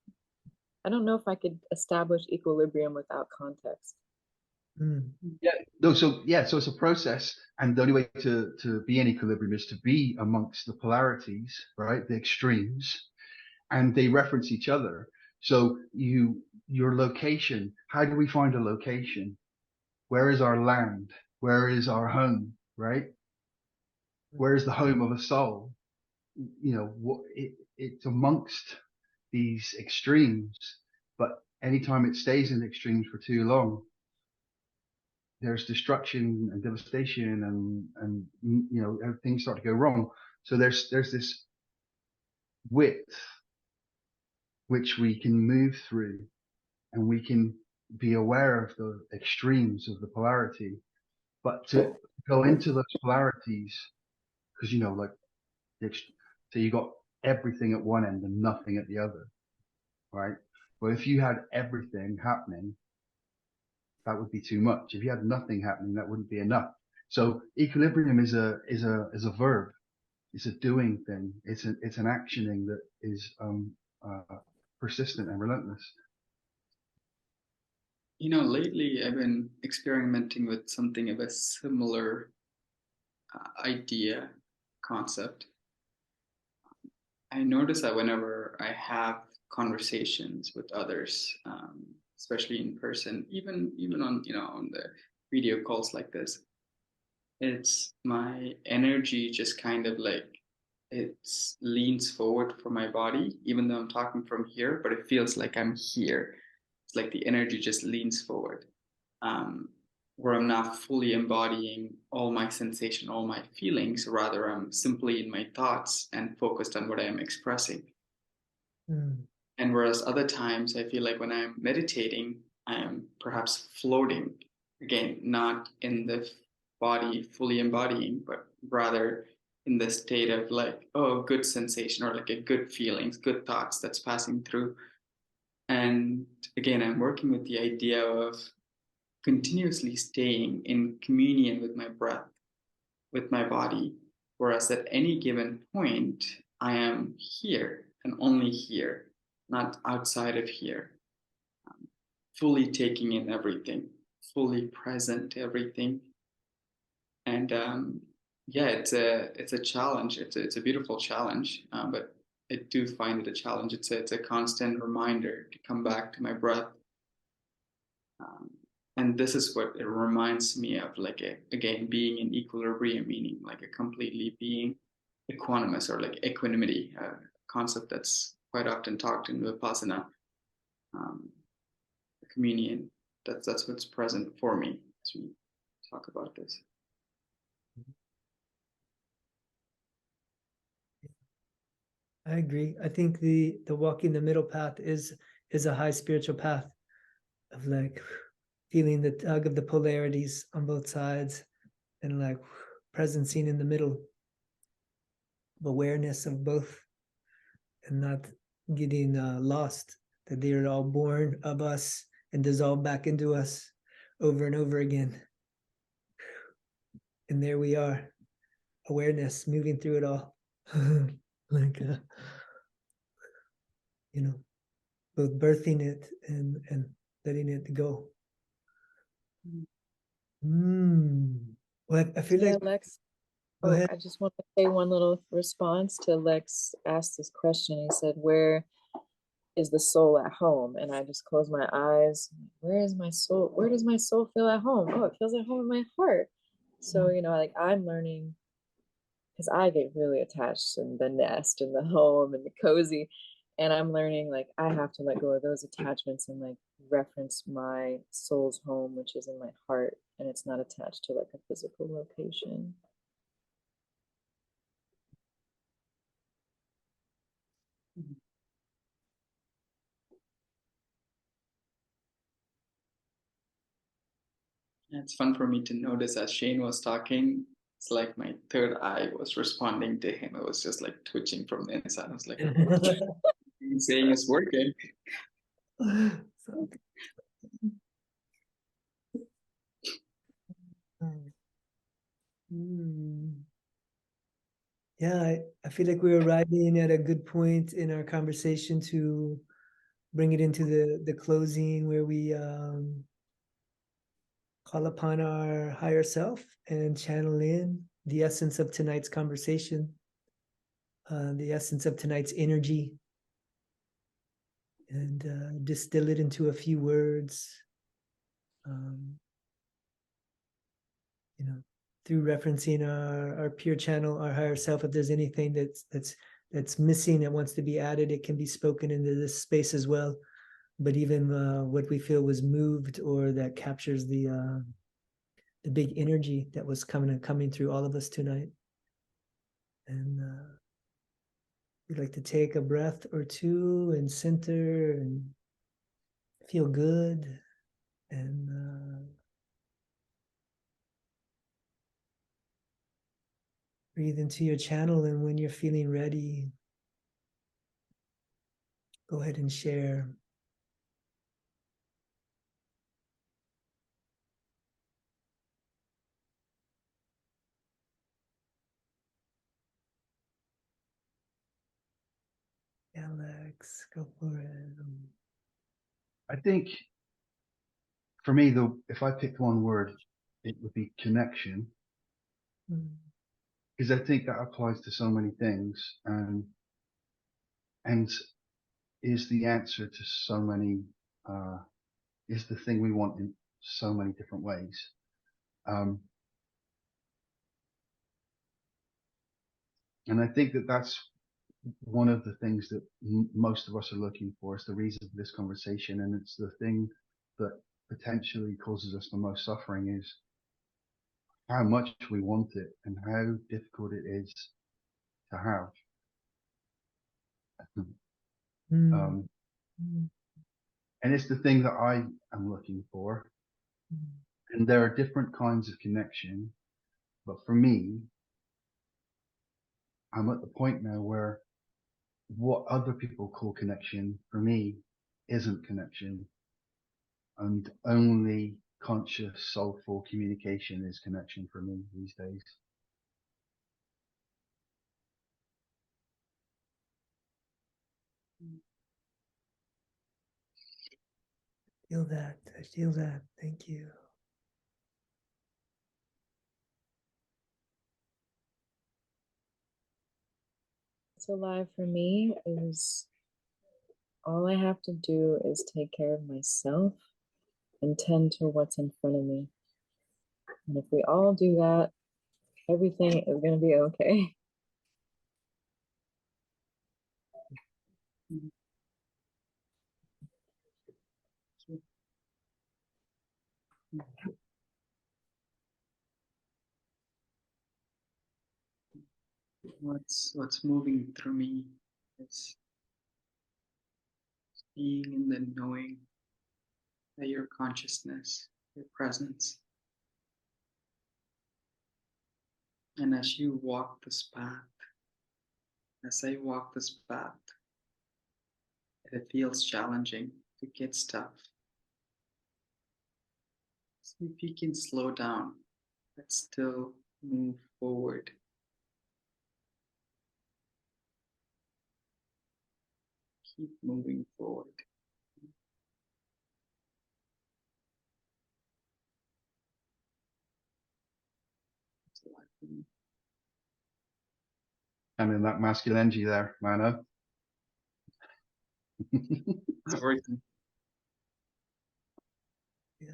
I don't know if I could establish equilibrium without context. Mm. Yeah, no, so it's a process, and the only way to be in equilibrium is to be amongst the polarities, right? The extremes, and they reference each other. So your location, how do we find a location? Where is our land? Where is our home, right? Where is the home of a soul? You know, it's amongst these extremes, but anytime it stays in extremes for too long, there's destruction and devastation and you know, things start to go wrong. So there's this width which we can move through, and we can be aware of the extremes of the polarity, but to go into those polarities, because you know, like so you got everything at one end and nothing at the other, right? Well, if you had everything happening, that would be too much. If you had nothing happening, that wouldn't be enough. So equilibrium is a verb. It's a doing thing. It's an actioning that is persistent and relentless. You know, lately I've been experimenting with something of a similar idea, concept. I notice that whenever I have conversations with others, especially in person, even on on the video calls like this, it's my energy just kind of like it leans forward for my body, even though I'm talking from here, but it feels like I'm here. It's like the energy just leans forward, um, where I'm not fully embodying all my sensation, all my feelings. Rather, I'm simply in my thoughts and focused on what I am expressing. Mm. And whereas other times I feel like when I'm meditating, I am perhaps floating, again, not in the body fully embodying, but rather in the state of like, oh, good sensation or like a good feelings, good thoughts that's passing through. And again, I'm working with the idea of continuously staying in communion with my breath, with my body, Whereas at any given point, I am here and only here, not outside of here, fully taking in everything, fully present to everything. And yeah, it's a challenge. It's a beautiful challenge, but I do find it a challenge. It's a constant reminder to come back to my breath. And this is what it reminds me of, like again, being in equilibrium, meaning like a completely being equanimous, or like equanimity, a concept that's quite often talked in Vipassana communion. That's what's present for me as we talk about this. I agree. I think the walking the middle path is a high spiritual path of like feeling the tug of the polarities on both sides, and like presencing in the middle, of awareness of both, and not getting lost, that they are all born of us and dissolve back into us over and over again. And there we are, awareness moving through it all. Like you know, both birthing it and letting it go. Well, I feel Yeah, like, Lex. go Oh, ahead. I just want to say one little response to Lex asked this question. He said, "Where is the soul at home?" And I just closed my eyes. Where is my soul? Where does my soul feel at home? Oh, it feels at home in my heart. So, you know, like I'm learning, because I get really attached in the nest and the home and the cozy. And I'm learning like I have to let go of those attachments and like reference my soul's home, which is in my heart, and it's not attached to like a physical location. It's fun for me to notice as Shane was talking. It's like my third eye was responding to him. It was just like twitching from the inside. I was like, what he's saying is working. Yeah, I feel like we're arriving at a good point in our conversation to bring it into the closing, where we call upon our higher self and channel in the essence of tonight's conversation, the essence of tonight's energy, and distill it into a few words. You know, through referencing our pure channel, our higher self. If there's anything that's missing that wants to be added, it can be spoken into this space as well. But even what we feel was moved, or that captures the big energy that was coming through all of us tonight. And we'd like to take a breath or two and center and feel good, and breathe into your channel. And when you're feeling ready, go ahead and share. Alex, go for it. I think for me, though, if I picked one word, it would be connection, because I think that applies to so many things, and is the answer to so many, is the thing we want in so many different ways. And I think that that's one of the things that most of us are looking for. It's the reason for this conversation, and it's the thing that potentially causes us the most suffering, is how much we want it and how difficult it is to have. And it's the thing that I am looking for. And there are different kinds of connection, but for me, I'm at the point now where what other people call connection, for me, isn't connection. And only conscious, soulful communication is connection for me these days. Feel that. I feel that. Thank you. What's alive for me is all I have to do is take care of myself and tend to what's in front of me. And if we all do that, everything is going to be okay. What's moving through me is being in the knowing that your consciousness, your presence. And as you walk this path, as I walk this path, it feels challenging to get stuff. So if you can slow down, but still move forward. Keep moving forward. And in that masculine energy there, Mano. It's working. Yeah.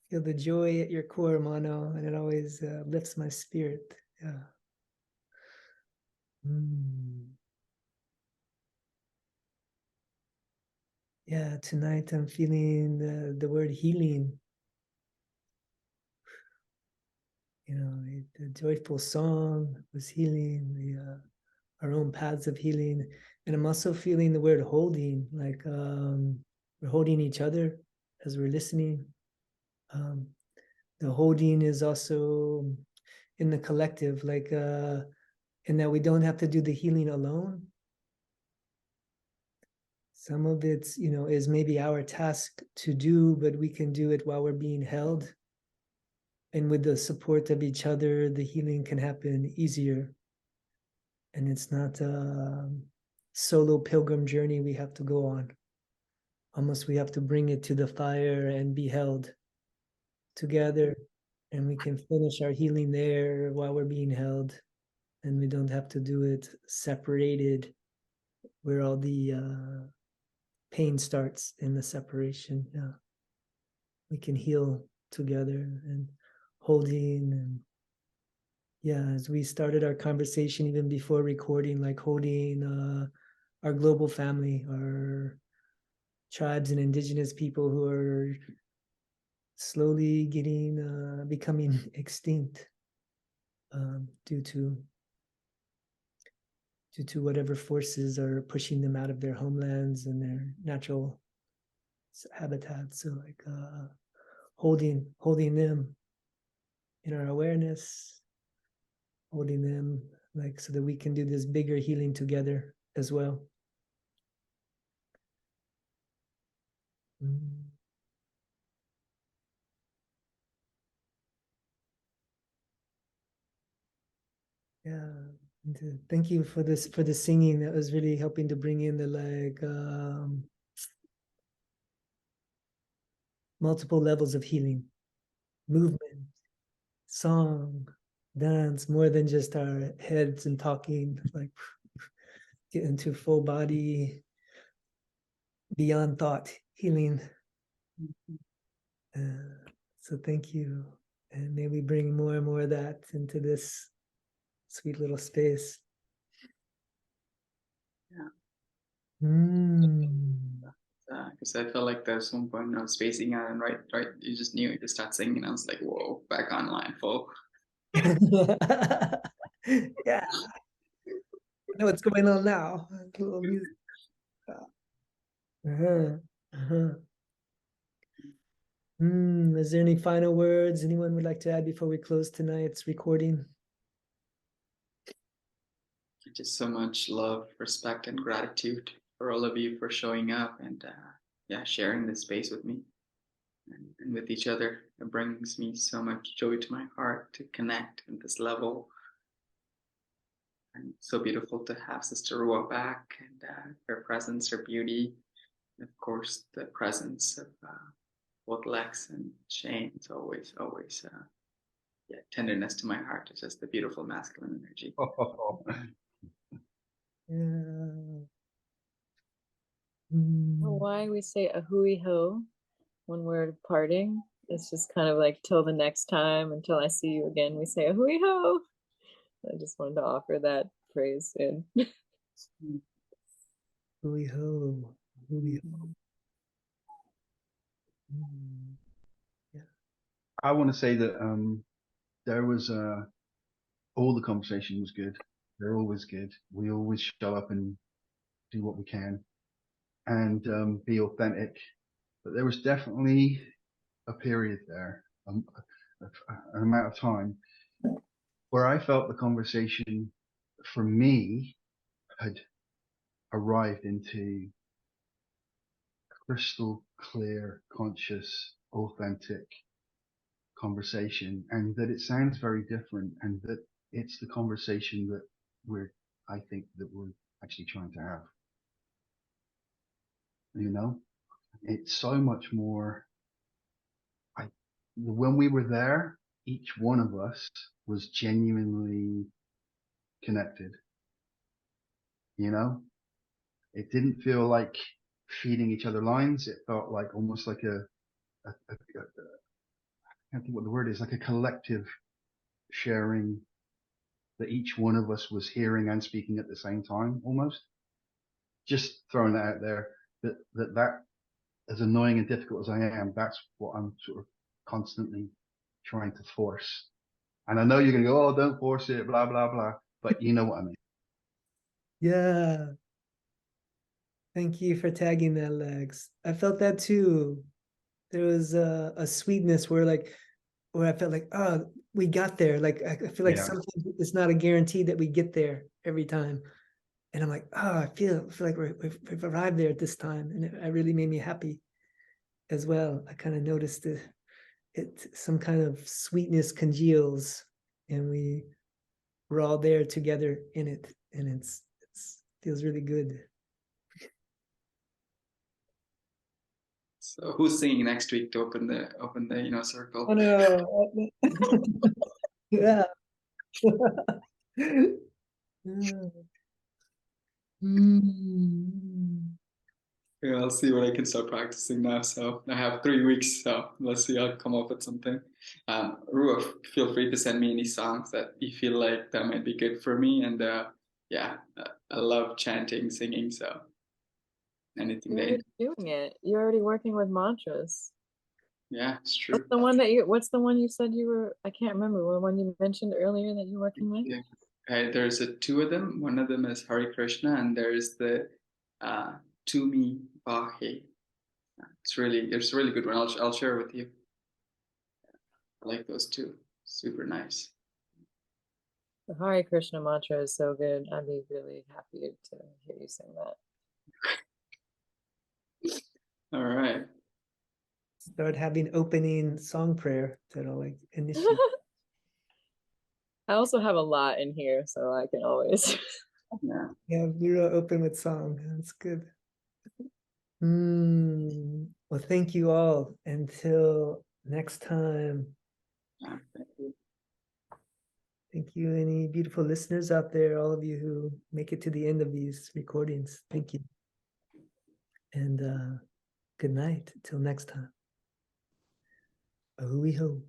Feel the joy at your core, Mano, and it always lifts my spirit. Yeah. Yeah, tonight I'm feeling the word healing. You know, the joyful song was healing, our own paths of healing. And I'm also feeling the word holding, like we're holding each other as we're listening. The holding is also in the collective, like in that we don't have to do the healing alone. Some of it's, is maybe our task to do, but we can do it while we're being held. And with the support of each other, the healing can happen easier. And it's not a solo pilgrim journey we have to go on. Almost we have to bring it to the fire and be held together. And we can finish our healing there while we're being held. And we don't have to do it separated, where all the pain starts in the separation. Yeah, we can heal together and holding. And yeah, as we started our conversation even before recording, like holding our global family, our tribes and indigenous people who are slowly becoming extinct due to whatever forces are pushing them out of their homelands and their natural habitats. So like holding them in our awareness, holding them like so that we can do this bigger healing together as well. Yeah. Thank you for the singing. That was really helping to bring in the multiple levels of healing, movement, song, dance, more than just our heads and talking, like get into full body, beyond thought healing. So thank you. And may we bring more and more of that into this sweet little space. Yeah. Because I felt like there's one point I was spacing out, and right, you just knew it to start singing. And I was like, whoa, back online full. Yeah. I know what's going on now. A little music. Is there any final words anyone would like to add before we close tonight's recording? Just so much love, respect, and gratitude for all of you for showing up and sharing this space with me and with each other. It brings me so much joy to my heart to connect at this level And so beautiful to have Sister Rua back, and her presence, her beauty, and of course the presence of both Lex and Shane. It's always, always, yeah, tenderness to my heart. It's just the beautiful masculine energy. Yeah. Why we say a hui ho when we're parting? It's just kind of like till the next time, until I see you again. We say a hui ho. I just wanted to offer that phrase in. Hui ho. Hui ho. Yeah. I want to say that there was all the conversation was good. They're always good. We always show up and do what we can and be authentic. But there was definitely a period there, an amount of time where I felt the conversation for me had arrived into crystal clear, conscious, authentic conversation, and that it sounds very different, and that it's the conversation that I think that we're actually trying to have. You know, it's so much more. When we were there, each one of us was genuinely connected. You know, it didn't feel like feeding each other lines. It felt like almost like I can't think what the word is, like a collective sharing that each one of us was hearing and speaking at the same time, almost. Just throwing that out there, that as annoying and difficult as I am, that's what I'm sort of constantly trying to force. And I know you're going to go, oh, don't force it, blah, blah, blah. But you know what I mean. Yeah. Thank you for tagging that, Lex. I felt that too. There was a sweetness where I felt like, oh, we got there. Like I feel like Yeah. sometimes it's not a guarantee that we get there every time. And I'm like, oh, I feel like we've arrived there at this time. And it really made me happy as well. I kind of noticed it some kind of sweetness congeals and we're all there together in it. And it's feels really good. So who's singing next week to open the circle? Oh no. Yeah. Yeah. Yeah, I'll see what I can start practicing now. So I have 3 weeks, so let's see. I'll come up with something. Rua, feel free to send me any songs that you feel like that might be good for me. And yeah, I love chanting, singing. So anything You're that, already doing it. You're already working with mantras. yeah, it's true. What's the one you said you were, I can't remember, the one you mentioned earlier that you're working with? Yeah. There's two of them. One of them is Hare Krishna, and there's the Tumi Bahe. It's a really good one. I'll share with you. I like those two. Super nice. The Hare Krishna mantra is so good. I'd be really happy to hear you sing that. All right. Start having opening song prayer that'll like initiate. I also have a lot in here, so I can always. Yeah. Yeah, we're open with song. That's good. Well, thank you all. Until next time. Thank you. Thank you, any beautiful listeners out there, all of you who make it to the end of these recordings. Thank you. And good night. Till next time. Ahui ho.